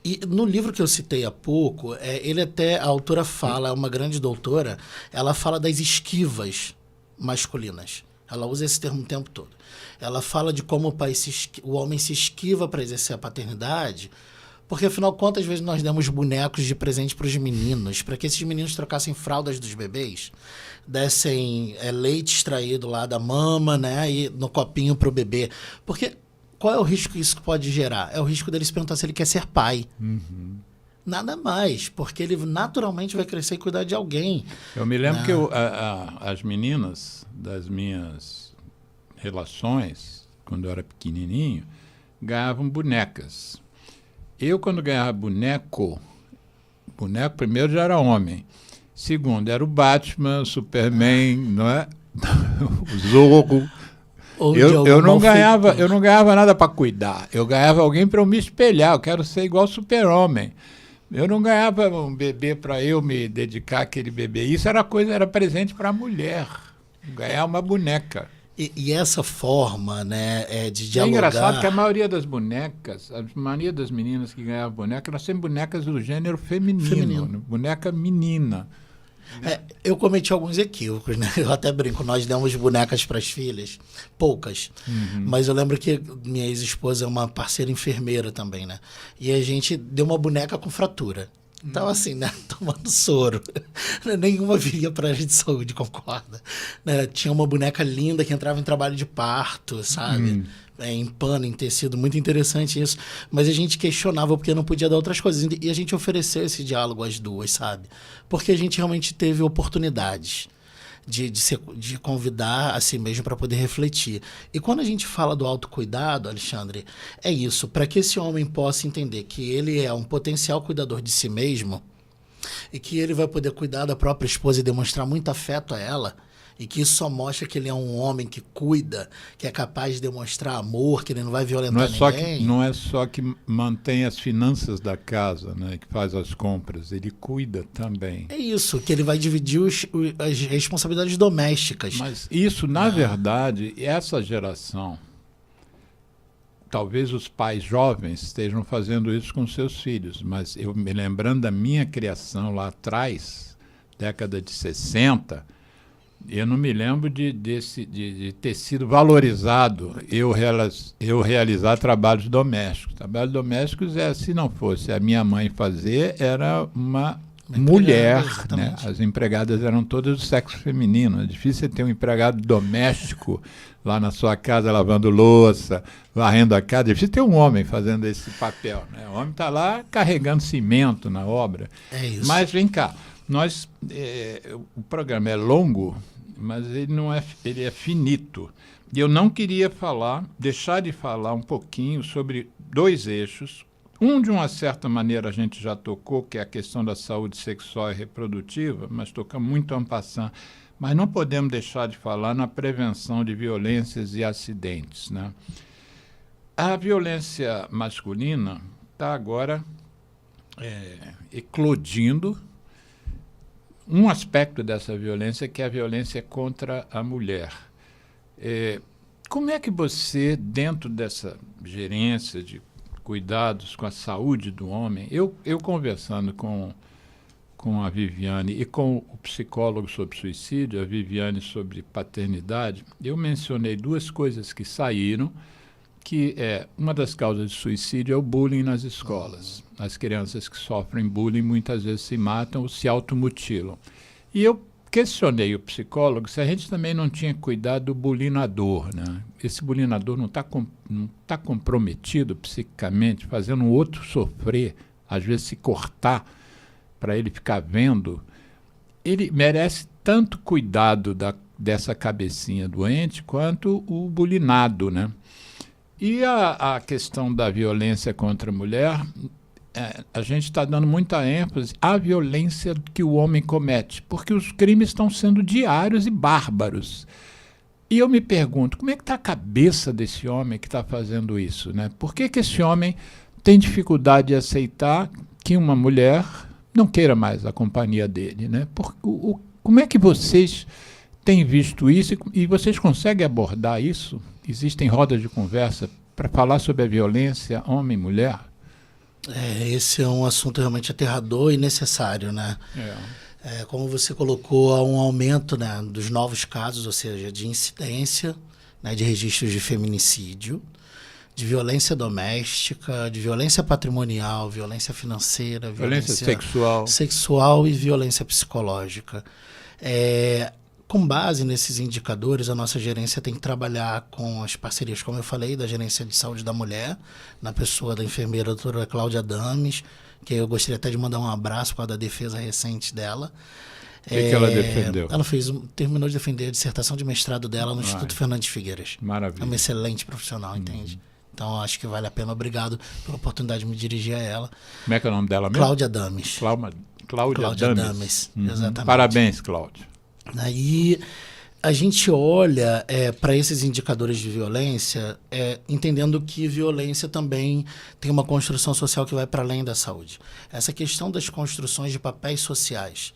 E no livro que eu citei há pouco, a autora fala, é uma grande doutora, ela fala das esquivas masculinas. Ela usa esse termo o tempo todo. Ela fala de como o homem se esquiva para exercer a paternidade, porque, afinal, quantas vezes nós demos bonecos de presente para os meninos, para que esses meninos trocassem fraldas dos bebês, dessem leite extraído lá da mama, né, e no copinho para o bebê. Porque qual é o risco que isso pode gerar? É o risco dele se perguntar se ele quer ser pai. Uhum. Nada mais, porque ele naturalmente vai crescer e cuidar de alguém. Eu me lembro que as meninas das minhas relações, quando eu era pequenininho, ganhavam bonecas. Eu, quando ganhava boneco primeiro já era homem. Segundo, era o Batman, o Superman, não é? O Zorro. Eu não ganhava nada para cuidar. Eu ganhava alguém para eu me espelhar. Eu quero ser igual o Super-Homem. Eu não ganhava um bebê para eu me dedicar àquele bebê. Isso era presente para a mulher. Ganhar uma boneca. E essa forma, né, de dialogar... É engraçado que a maioria das bonecas, a maioria das meninas que ganhavam boneca, elas são bonecas do gênero feminino. Boneca menina. Eu cometi alguns equívocos, né? Eu até brinco, nós demos bonecas para as filhas, poucas. Uhum. Mas eu lembro que minha ex-esposa é uma parceira enfermeira também, né? E a gente deu uma boneca com fratura. Então, assim, né? Tomando soro. Nenhuma viria para a área de saúde, concorda? Né? Tinha uma boneca linda que entrava em trabalho de parto, sabe? Em pano, em tecido, muito interessante isso. Mas a gente questionava porque não podia dar outras coisas. E a gente ofereceu esse diálogo às duas, sabe? Porque a gente realmente teve oportunidades de convidar a si mesmo para poder refletir. E quando a gente fala do autocuidado, Alexandre, é isso. Para que esse homem possa entender que ele é um potencial cuidador de si mesmo e que ele vai poder cuidar da própria esposa e demonstrar muito afeto a ela, e que isso só mostra que ele é um homem que cuida, que é capaz de demonstrar amor, que ele não vai violentar ninguém. Não é só que mantém as finanças da casa, né, que faz as compras, ele cuida também. É isso, que ele vai dividir as responsabilidades domésticas. Mas isso, na verdade, essa geração, talvez os pais jovens estejam fazendo isso com seus filhos, mas eu me lembrando da minha criação lá atrás, década de 60, eu não me lembro de ter sido valorizado eu realizar trabalhos domésticos. Trabalhos domésticos se não fosse a minha mãe fazer, era uma mulher, né? As empregadas eram todas do sexo feminino. É difícil você ter um empregado doméstico lá na sua casa lavando louça, varrendo a casa. É difícil ter um homem fazendo esse papel, né? O homem está lá carregando cimento na obra. É isso. Mas vem cá. O programa é longo, mas ele é finito. E eu não queria deixar de falar um pouquinho sobre dois eixos. De uma certa maneira, a gente já tocou, que é a questão da saúde sexual e reprodutiva, mas tocamos muito en passant. Mas não podemos deixar de falar na prevenção de violências e acidentes, né? A violência masculina está agora eclodindo. Um aspecto dessa violência que é a violência contra a mulher. Como é que você, dentro dessa gerência de cuidados com a saúde do homem, eu conversando com a Viviane e com o psicólogo sobre suicídio, a Viviane sobre paternidade, eu mencionei duas coisas que saíram, que uma das causas de suicídio é o bullying nas escolas. As crianças que sofrem bullying muitas vezes se matam ou se automutilam. E eu questionei o psicólogo se a gente também não tinha cuidado do bulinador, né? Esse bulinador não está comprometido psiquicamente, fazendo o outro sofrer, às vezes se cortar para ele ficar vendo. Ele merece tanto cuidado dessa cabecinha doente quanto o bulinado, né? E a questão da violência contra a mulher, a gente está dando muita ênfase à violência que o homem comete, porque os crimes estão sendo diários e bárbaros. E eu me pergunto, como é que está a cabeça desse homem que está fazendo isso, né? Por que esse homem tem dificuldade de aceitar que uma mulher não queira mais a companhia dele, né? Como é que vocês têm visto isso e vocês conseguem abordar isso? Existem rodas de conversa para falar sobre a violência homem e mulher? Esse é um assunto realmente aterrador e necessário, né? Como você colocou, há um aumento, né, dos novos casos, ou seja, de incidência, né, de registros de feminicídio, de violência doméstica, de violência patrimonial, violência financeira, violência sexual e violência psicológica. Com base nesses indicadores, a nossa gerência tem que trabalhar com as parcerias, como eu falei, da Gerência de Saúde da Mulher, na pessoa da enfermeira doutora Cláudia Dames, que eu gostaria até de mandar um abraço por causa da defesa recente dela. O que ela defendeu? Ela terminou de defender a dissertação de mestrado dela no Instituto Fernandes Figueiras. Maravilha. É uma excelente profissional, entende? Então, acho que vale a pena. Obrigado pela oportunidade de me dirigir a ela. Como é que é o nome dela mesmo? Cláudia Dames. Cláudia Dames. Exatamente. Parabéns, Cláudia. Aí a gente olha para esses indicadores de violência, entendendo que violência também tem uma construção social que vai para além da saúde. Essa questão das construções de papéis sociais,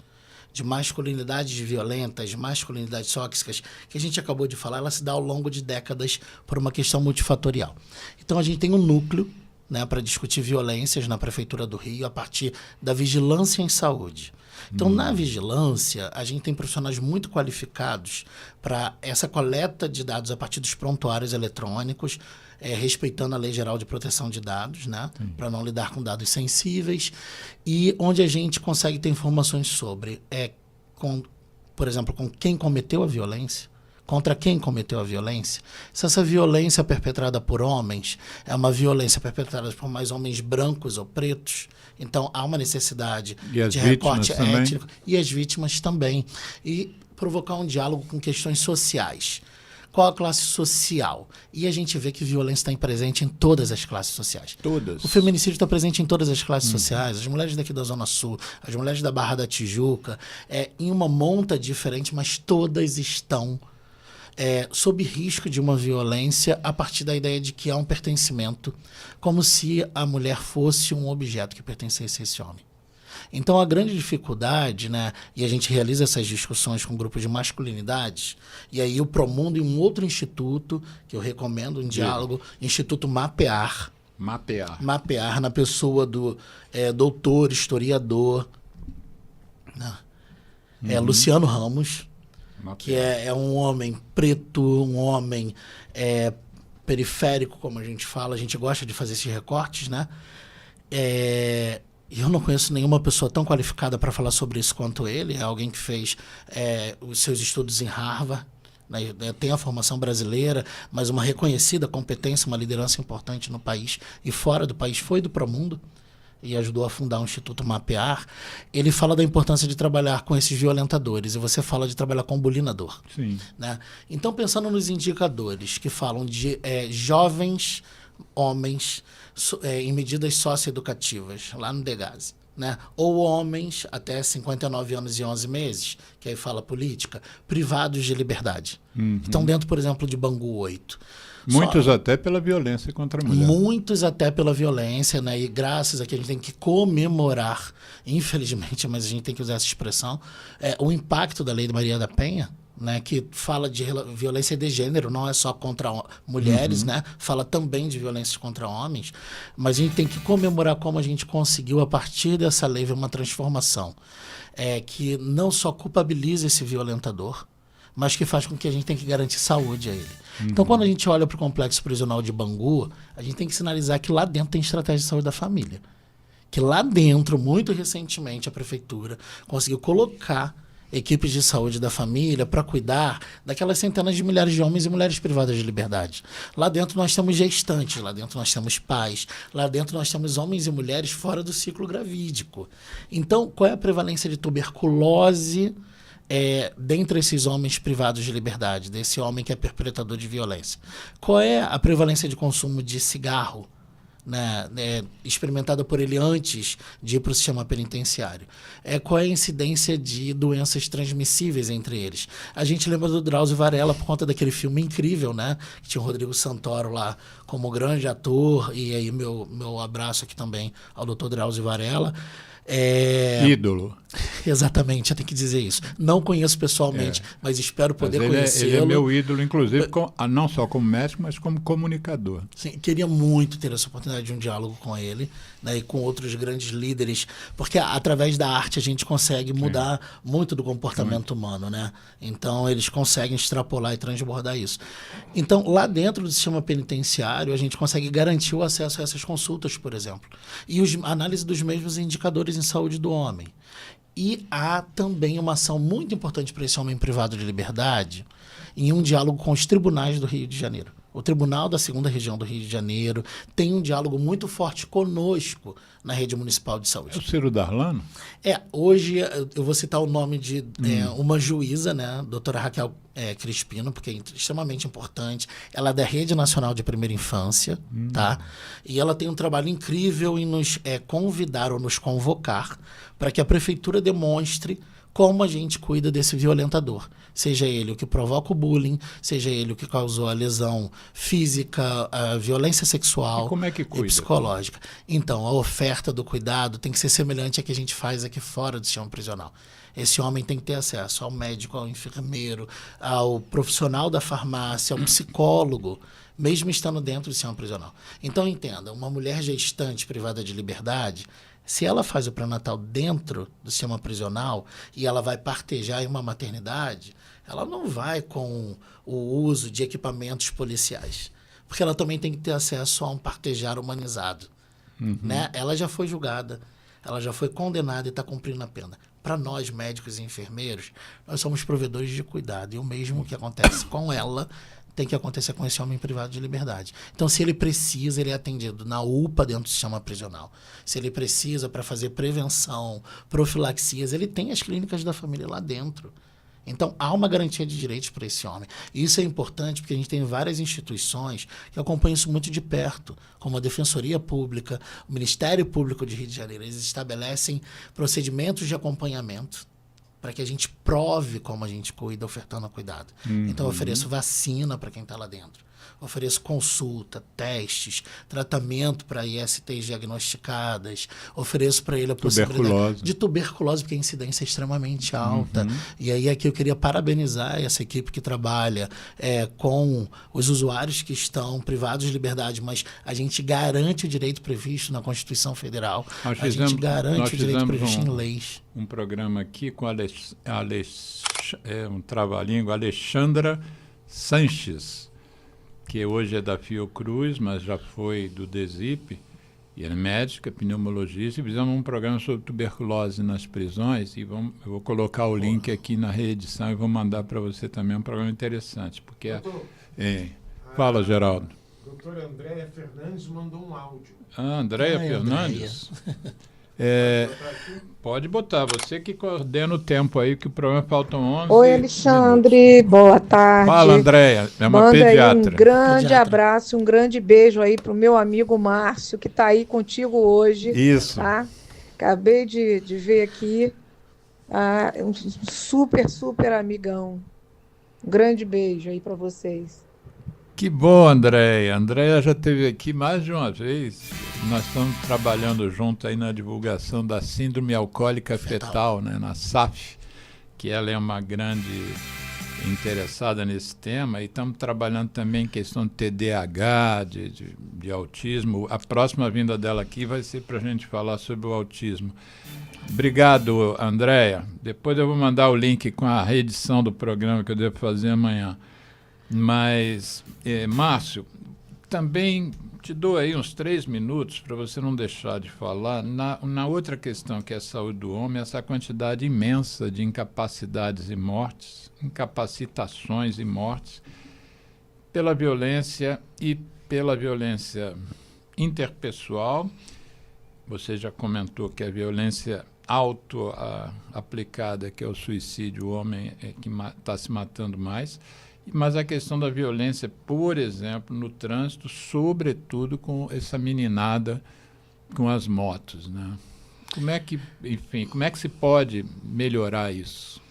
de masculinidades violentas, masculinidades tóxicas, que a gente acabou de falar, ela se dá ao longo de décadas por uma questão multifatorial. Então a gente tem um núcleo, né, para discutir violências na Prefeitura do Rio a partir da vigilância em saúde. Então, na vigilância, a gente tem profissionais muito qualificados para essa coleta de dados a partir dos prontuários eletrônicos, respeitando a Lei Geral de Proteção de Dados, né, para não lidar com dados sensíveis, e onde a gente consegue ter informações sobre, por exemplo, com quem cometeu a violência, contra quem cometeu a violência. Se essa violência perpetrada por homens é uma violência perpetrada por mais homens brancos ou pretos, então há uma necessidade de recorte étnico. E as vítimas também. E provocar um diálogo com questões sociais. Qual a classe social? E a gente vê que violência está presente em todas as classes sociais. Todas. O feminicídio está presente em todas as classes sociais. As mulheres daqui da Zona Sul, as mulheres da Barra da Tijuca, em uma monta diferente, mas todas estão sob risco de uma violência a partir da ideia de que há um pertencimento, como se a mulher fosse um objeto que pertencesse a esse homem. Então, a grande dificuldade, né, e a gente realiza essas discussões com grupos de masculinidades, e aí o Promundo e um outro instituto, que eu recomendo, um diálogo, Instituto Mapear. Mapear na pessoa do doutor, historiador, né, Luciano Ramos, que é um homem preto, um homem periférico, como a gente fala. A gente gosta de fazer esses recortes, né? Eu não conheço nenhuma pessoa tão qualificada para falar sobre isso quanto ele. É alguém que fez os seus estudos em Harvard, né? Tem a formação brasileira, mas uma reconhecida competência, uma liderança importante no país e fora do país. Foi do Promundo e ajudou a fundar o Instituto Mapear. Ele fala da importância de trabalhar com esses violentadores, e você fala de trabalhar com o bulinador. Sim. Né? Então, pensando nos indicadores que falam de jovens homens em medidas socioeducativas, lá no Degase, né? Ou homens até 59 anos e 11 meses, que aí fala política, privados de liberdade. Estão dentro, por exemplo, de Bangu 8. Muitos até pela violência contra a mulher. Muitos até pela violência, né? E graças a que a gente tem que comemorar, infelizmente, mas a gente tem que usar essa expressão, o impacto da Lei de Maria da Penha, né, que fala de violência de gênero, não é só contra mulheres, né? Fala também de violência contra homens, mas a gente tem que comemorar como a gente conseguiu, a partir dessa lei, ver uma transformação que não só culpabiliza esse violentador, mas que faz com que a gente tenha que garantir saúde a ele. Então, quando a gente olha para o complexo prisional de Bangu, a gente tem que sinalizar que lá dentro tem estratégia de saúde da família. Que lá dentro, muito recentemente, a prefeitura conseguiu colocar equipes de saúde da família para cuidar daquelas centenas de milhares de homens e mulheres privadas de liberdade. Lá dentro nós temos gestantes, lá dentro nós temos pais, lá dentro nós temos homens e mulheres fora do ciclo gravídico. Então, qual é a prevalência de tuberculose dentre esses homens privados de liberdade, desse homem que é perpetrador de violência, qual é a prevalência de consumo de cigarro, né, experimentada por ele antes de ir para o sistema penitenciário? Qual é a incidência de doenças transmissíveis entre eles? A gente lembra do Drauzio Varela por conta daquele filme incrível, né, que tinha o Rodrigo Santoro lá como grande ator, e aí meu abraço aqui também ao Dr. Drauzio Varela. Ídolo. Exatamente, eu tenho que dizer isso. Não conheço pessoalmente, mas espero poder conhecê-lo. Ele é meu ídolo, inclusive, não só como médico, mas como comunicador. Sim, queria muito ter essa oportunidade de um diálogo com ele, né, e com outros grandes líderes, porque através da arte a gente consegue mudar muito do comportamento humano, né? Então eles conseguem extrapolar e transbordar isso. Então, lá dentro do sistema penitenciário, a gente consegue garantir o acesso a essas consultas, por exemplo, e a análise dos mesmos indicadores em saúde do homem. E há também uma ação muito importante para esse homem privado de liberdade em um diálogo com os tribunais do Rio de Janeiro. O Tribunal da 2ª Região do Rio de Janeiro tem um diálogo muito forte conosco na Rede Municipal de Saúde. É o Ciro Darlano? Hoje eu vou citar o nome de uma juíza, né, doutora Raquel Crispino, porque é extremamente importante. Ela é da Rede Nacional de Primeira Infância, tá? E ela tem um trabalho incrível em nos convidar ou nos convocar para que a prefeitura demonstre como a gente cuida desse violentador. Seja ele o que provoca o bullying, seja ele o que causou a lesão física, a violência sexual e psicológica. Então, a oferta do cuidado tem que ser semelhante à que a gente faz aqui fora do sistema prisional. Esse homem tem que ter acesso ao médico, ao enfermeiro, ao profissional da farmácia, ao psicólogo, mesmo estando dentro do sistema prisional. Então, entenda, uma mulher gestante privada de liberdade, se ela faz o pré-natal dentro do sistema prisional e ela vai partejar em uma maternidade, ela não vai com o uso de equipamentos policiais, porque ela também tem que ter acesso a um partejar humanizado. Né? Ela já foi julgada, ela já foi condenada e está cumprindo a pena. Para nós, médicos e enfermeiros, nós somos provedores de cuidado, e o mesmo que acontece com ela tem que acontecer com esse homem privado de liberdade. Então, se ele precisa, ele é atendido na UPA dentro do sistema prisional. Se ele precisa para fazer prevenção, profilaxias, ele tem as clínicas da família lá dentro. Então, há uma garantia de direitos para esse homem. E isso é importante porque a gente tem várias instituições que acompanham isso muito de perto, como a Defensoria Pública, o Ministério Público de Rio de Janeiro. Eles estabelecem procedimentos de acompanhamento para que a gente prove como a gente cuida, ofertando cuidado. Então, eu ofereço vacina para quem está lá dentro. Ofereço consulta, testes, tratamento para ISTs diagnosticadas. Ofereço para ele a possibilidade de tuberculose, porque a incidência é extremamente alta. E aí aqui eu queria parabenizar essa equipe que trabalha com os usuários que estão privados de liberdade, mas a gente garante o direito previsto na Constituição Federal. A gente garante o direito previsto em leis. Um programa aqui com um trava-língua, Alexandra Sanches, que hoje é da Fiocruz, mas já foi do DESIP, e é médica, pneumologista, e fizemos um programa sobre tuberculose nas prisões, e eu vou colocar o link aqui na reedição e vou mandar para você também, um programa interessante, porque fala, Geraldo. Doutora Andréia Fernandes mandou um áudio. Andréia Fernandes? Pode botar, você que coordena o tempo aí, que o programa faltam 11 Oi, Alexandre, minutos. Boa tarde. Fala, Andréia, é uma Manda pediatra. Aí um grande abraço, um grande beijo aí pro meu amigo Márcio, que tá aí contigo hoje. Isso. Tá? Acabei de ver aqui, um super amigão. Um grande beijo aí para vocês. Que bom, Andréia. Andréia já esteve aqui mais de uma vez. Nós estamos trabalhando junto aí na divulgação da síndrome alcoólica fetal, né, na SAF, que ela é uma grande interessada nesse tema, e estamos trabalhando também em questão de TDAH, de autismo. A próxima vinda dela aqui vai ser para a gente falar sobre o autismo. Obrigado, Andréia. Depois eu vou mandar o link com a reedição do programa que eu devo fazer amanhã. Mas, Márcio, também te dou aí uns 3 minutos para você não deixar de falar na outra questão, que é a saúde do homem, essa quantidade imensa de incapacidades e mortes, incapacitações e mortes pela violência e pela violência interpessoal você já comentou que a violência auto-aplicada, que é o suicídio, o homem é que está se matando mais, mas a questão da violência, por exemplo, no trânsito, sobretudo com essa meninada com as motos, né? Como é que se pode melhorar isso?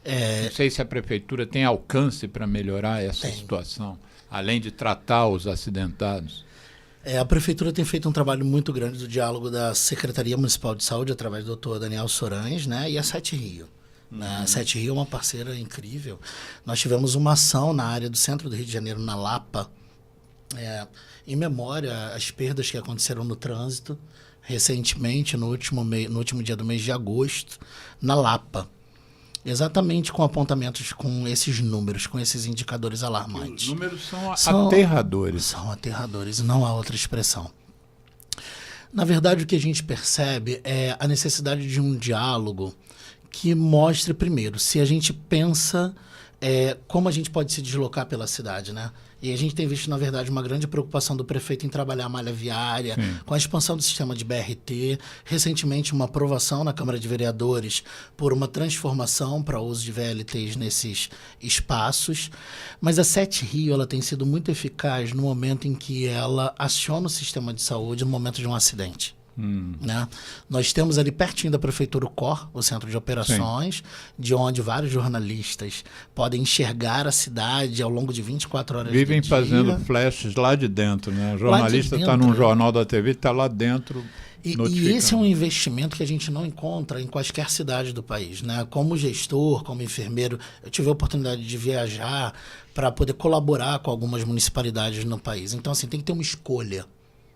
Não sei se a prefeitura tem alcance para melhorar essa situação, além de tratar os acidentados. A prefeitura tem feito um trabalho muito grande do diálogo da Secretaria Municipal de Saúde, através do Dr. Daniel Sorães, né, e a Sete Rio. A Sete Rio é uma parceira incrível. Nós tivemos uma ação na área do centro do Rio de Janeiro, na Lapa, em memória às perdas que aconteceram no trânsito, recentemente, no último dia do mês de agosto, na Lapa. Exatamente com apontamentos com esses números, com esses indicadores alarmantes. Os números são aterradores. São aterradores, não há outra expressão. Na verdade, o que a gente percebe é a necessidade de um diálogo que mostre, primeiro, se a gente pensa como a gente pode se deslocar pela cidade, né? E a gente tem visto, na verdade, uma grande preocupação do prefeito em trabalhar a malha viária, com a expansão do sistema de BRT, recentemente uma aprovação na Câmara de Vereadores por uma transformação para o uso de VLTs nesses espaços. Mas a Sete Rio ela tem sido muito eficaz no momento em que ela aciona o sistema de saúde no momento de um acidente. Né? Nós temos ali pertinho da Prefeitura o COR, o Centro de Operações, de onde vários jornalistas podem enxergar a cidade ao longo de 24 horas Vivem do dia. fazendo flashes lá de dentro, né? O jornalista está num jornal da TV, está lá dentro. E esse é um investimento que a gente não encontra em quaisquer cidade do país, né? Como gestor, como enfermeiro, eu tive a oportunidade de viajar para poder colaborar com algumas municipalidades no país. Então, assim, tem que ter uma escolha.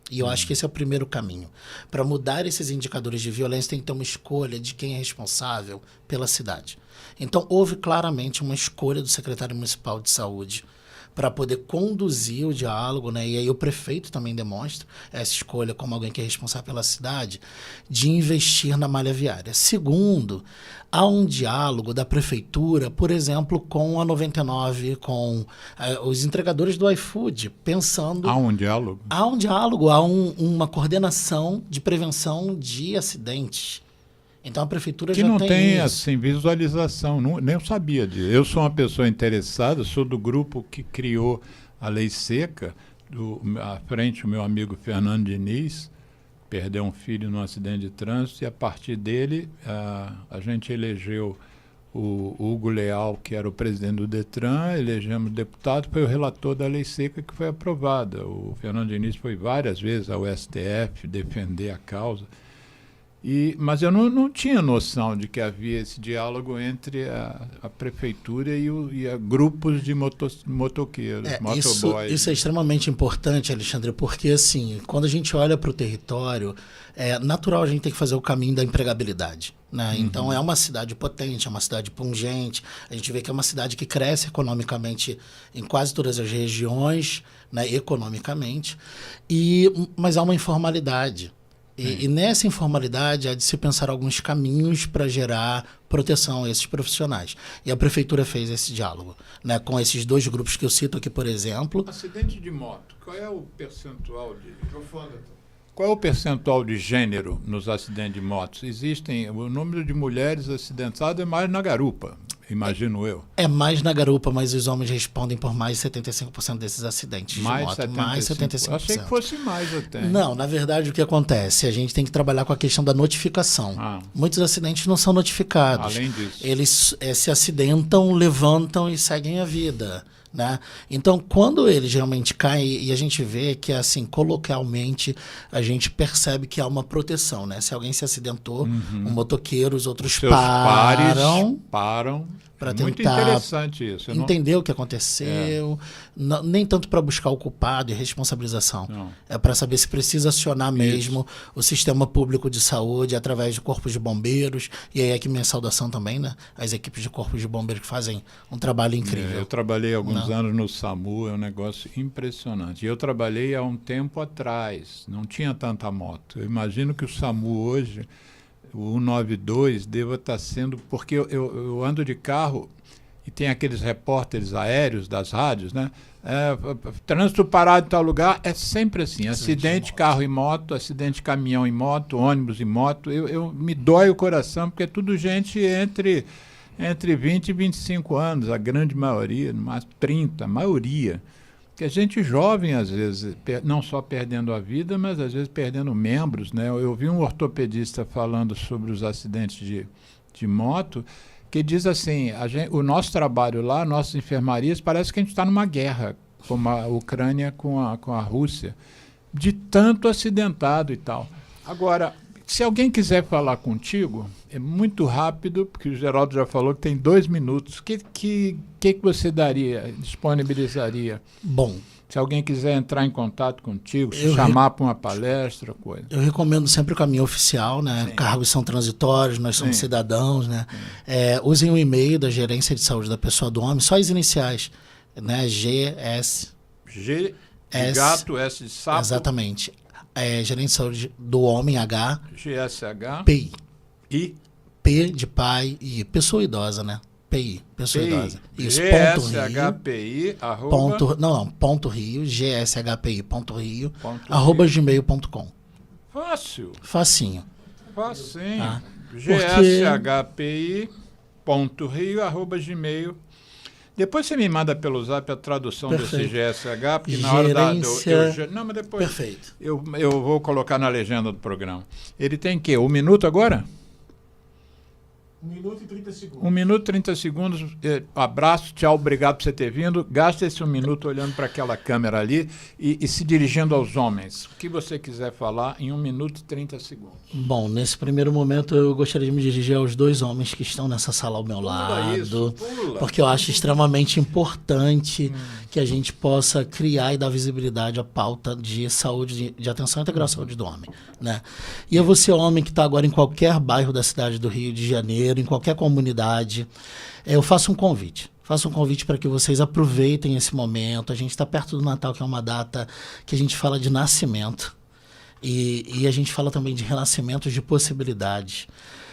E eu acho que esse é o primeiro caminho. Para mudar esses indicadores de violência, tem que ter uma escolha de quem é responsável pela cidade. Então, houve claramente uma escolha do secretário municipal de saúde para poder conduzir o diálogo, né? E aí o prefeito também demonstra essa escolha como alguém que é responsável pela cidade, de investir na malha viária. Segundo, há um diálogo da prefeitura, por exemplo, com a 99, com os entregadores do iFood, pensando... Há um diálogo? Há um diálogo, há uma coordenação de prevenção de acidentes. Então a prefeitura já tem isso. Que não tem assim, visualização, nem eu sabia disso. Eu sou uma pessoa interessada, sou do grupo que criou a Lei Seca, à frente o meu amigo Fernando Diniz, perdeu um filho num acidente de trânsito, e a partir dele a gente elegeu o Hugo Leal, que era o presidente do Detran, elegemos deputado, foi o relator da Lei Seca que foi aprovada. O Fernando Diniz foi várias vezes ao STF defender a causa. Mas eu não tinha noção de que havia esse diálogo entre a prefeitura e grupos de motoqueiros, motoboys. Isso é extremamente importante, Alexandre, porque assim, quando a gente olha para o território, é natural a gente ter que fazer o caminho da empregabilidade. Né? Então é uma cidade potente, é uma cidade pungente, a gente vê que é uma cidade que cresce economicamente em quase todas as regiões, né, economicamente, mas há uma informalidade. E nessa informalidade há de se pensar alguns caminhos para gerar proteção a esses profissionais. E a prefeitura fez esse diálogo, né, com esses dois grupos que eu cito aqui, por exemplo. Acidente de moto, qual é o percentual Qual é o percentual de gênero nos acidentes de motos? O número de mulheres acidentadas é mais na garupa, imagino eu. É mais na garupa, mas os homens respondem por mais de 75% desses acidentes de moto. Mais 75%. Eu achei que fosse mais até. Não, na verdade o que acontece? A gente tem que trabalhar com a questão da notificação. Muitos acidentes não são notificados. Além disso. Eles se acidentam, levantam e seguem a vida. Né? Então, quando ele geralmente cai, e a gente vê que, assim, coloquialmente, a gente percebe que há uma proteção, né? Se alguém se acidentou, um motoqueiro, os outros Seus param para tentar muito interessante isso. Entender o que aconteceu, nem tanto para buscar o culpado e responsabilização. Não. É para saber se precisa acionar mesmo o sistema público de saúde através de corpos de bombeiros, e aí aqui minha saudação também, né? As equipes de corpos de bombeiros que fazem um trabalho incrível. Eu trabalhei alguns anos no SAMU, é um negócio impressionante. E eu trabalhei há um tempo atrás, não tinha tanta moto. Eu imagino que o SAMU hoje, o 192, deva estar sendo... Porque eu ando de carro e tem aqueles repórteres aéreos das rádios, né? Trânsito parado em tal lugar, é sempre assim, acidente carro e moto, acidente caminhão e moto, ônibus e moto, me dói o coração, porque é tudo gente entre 20 e 25 anos, a grande maioria, no máximo 30, a maioria, que é gente jovem às vezes, não só perdendo a vida, mas às vezes perdendo membros, né? Eu vi um ortopedista falando sobre os acidentes de moto, que diz assim, o nosso trabalho lá, nossas enfermarias, parece que a gente está numa guerra, como a Ucrânia com a Rússia, de tanto acidentado e tal. Agora, se alguém quiser falar contigo, é muito rápido, porque o Geraldo já falou que tem 2 minutos. O que você disponibilizaria? Bom, se alguém quiser entrar em contato contigo, se chamar para uma palestra, coisa. Eu recomendo sempre o caminho oficial, né? Sim. Cargos são transitórios, nós somos Sim. cidadãos, né? Usem o e-mail da Gerência de Saúde da Pessoa do Homem, só as iniciais, né? GS. G de gato, S de sapo. Exatamente. Gerência de Saúde do Homem, H. GSH. PI. I. P de pai e pessoa idosa, né? PI, pessoa idosa. Isso, GSHPI, ponto Rio, GSHPI.rio, Rio. @gmail.com. Fácil. Facinho. Facinho. Tá? GSHPI.rio@gmail. Depois você me manda pelo zap a tradução desse GSH, porque na hora não, mas depois Perfeito. eu vou colocar na legenda do programa. Ele tem que 1 minuto agora? 1 minuto e 30 segundos. 1 minuto e 30 segundos. Abraço, tchau, obrigado por você ter vindo. Gasta esse 1 minuto olhando para aquela câmera ali e se dirigindo aos homens. O que você quiser falar em 1 minuto e 30 segundos. Bom, nesse primeiro momento eu gostaria de me dirigir aos 2 homens que estão nessa sala ao meu lado, porque eu acho extremamente importante que a gente possa criar e dar visibilidade à pauta de saúde, de atenção e integral à saúde do homem, né? E a você, homem, que está agora em qualquer bairro da cidade do Rio de Janeiro, em qualquer comunidade, eu faço um convite. Faço um convite para que vocês aproveitem esse momento. A gente está perto do Natal, que é uma data que a gente fala de nascimento. E a gente fala também de renascimentos de possibilidades.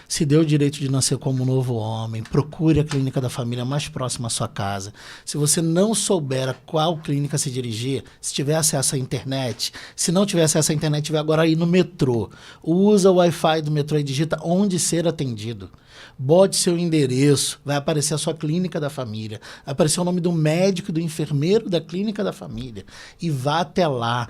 Se dê o direito de nascer como um novo homem, procure a clínica da família mais próxima à sua casa. Se você não souber a qual clínica se dirigir, se tiver acesso à internet, se não tiver acesso à internet, tiver agora aí no metrô, usa o Wi-Fi do metrô e digita onde ser atendido. Bote seu endereço, vai aparecer a sua clínica da família, vai aparecer o nome do médico e do enfermeiro da clínica da família. E vá até lá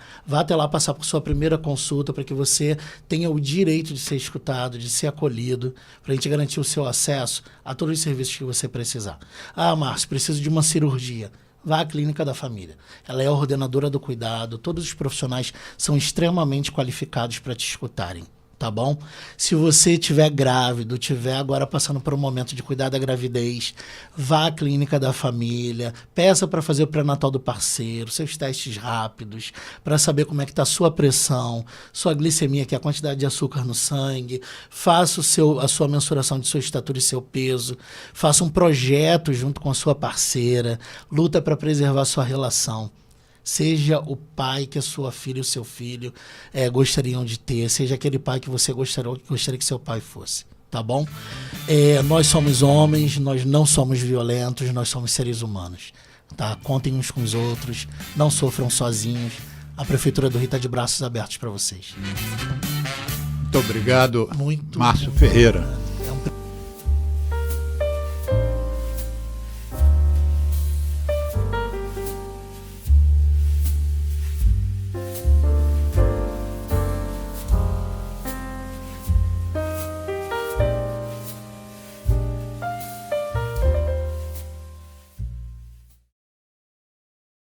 passar por sua primeira consulta para que você tenha o direito de ser escutado, de ser acolhido, para a gente garantir o seu acesso a todos os serviços que você precisar. Ah, Márcio, preciso de uma cirurgia. Vá à clínica da família. Ela é a ordenadora do cuidado, todos os profissionais são extremamente qualificados para te escutarem. Tá bom? Se você estiver grávido, estiver agora passando por um momento de cuidar da gravidez, vá à clínica da família, peça para fazer o pré-natal do parceiro, seus testes rápidos, para saber como é que está a sua pressão, sua glicemia, que é a quantidade de açúcar no sangue, faça a sua mensuração de sua estatura e seu peso, faça um projeto junto com a sua parceira, luta para preservar sua relação. Seja o pai que a sua filha e o seu filho gostariam de ter. Seja aquele pai que você gostaria que seu pai fosse. Tá bom? Nós somos homens, nós não somos violentos, nós somos seres humanos. Tá? Contem uns com os outros, não sofram sozinhos. A Prefeitura do Rio está de braços abertos para vocês. Muito obrigado, Márcio Ferreira.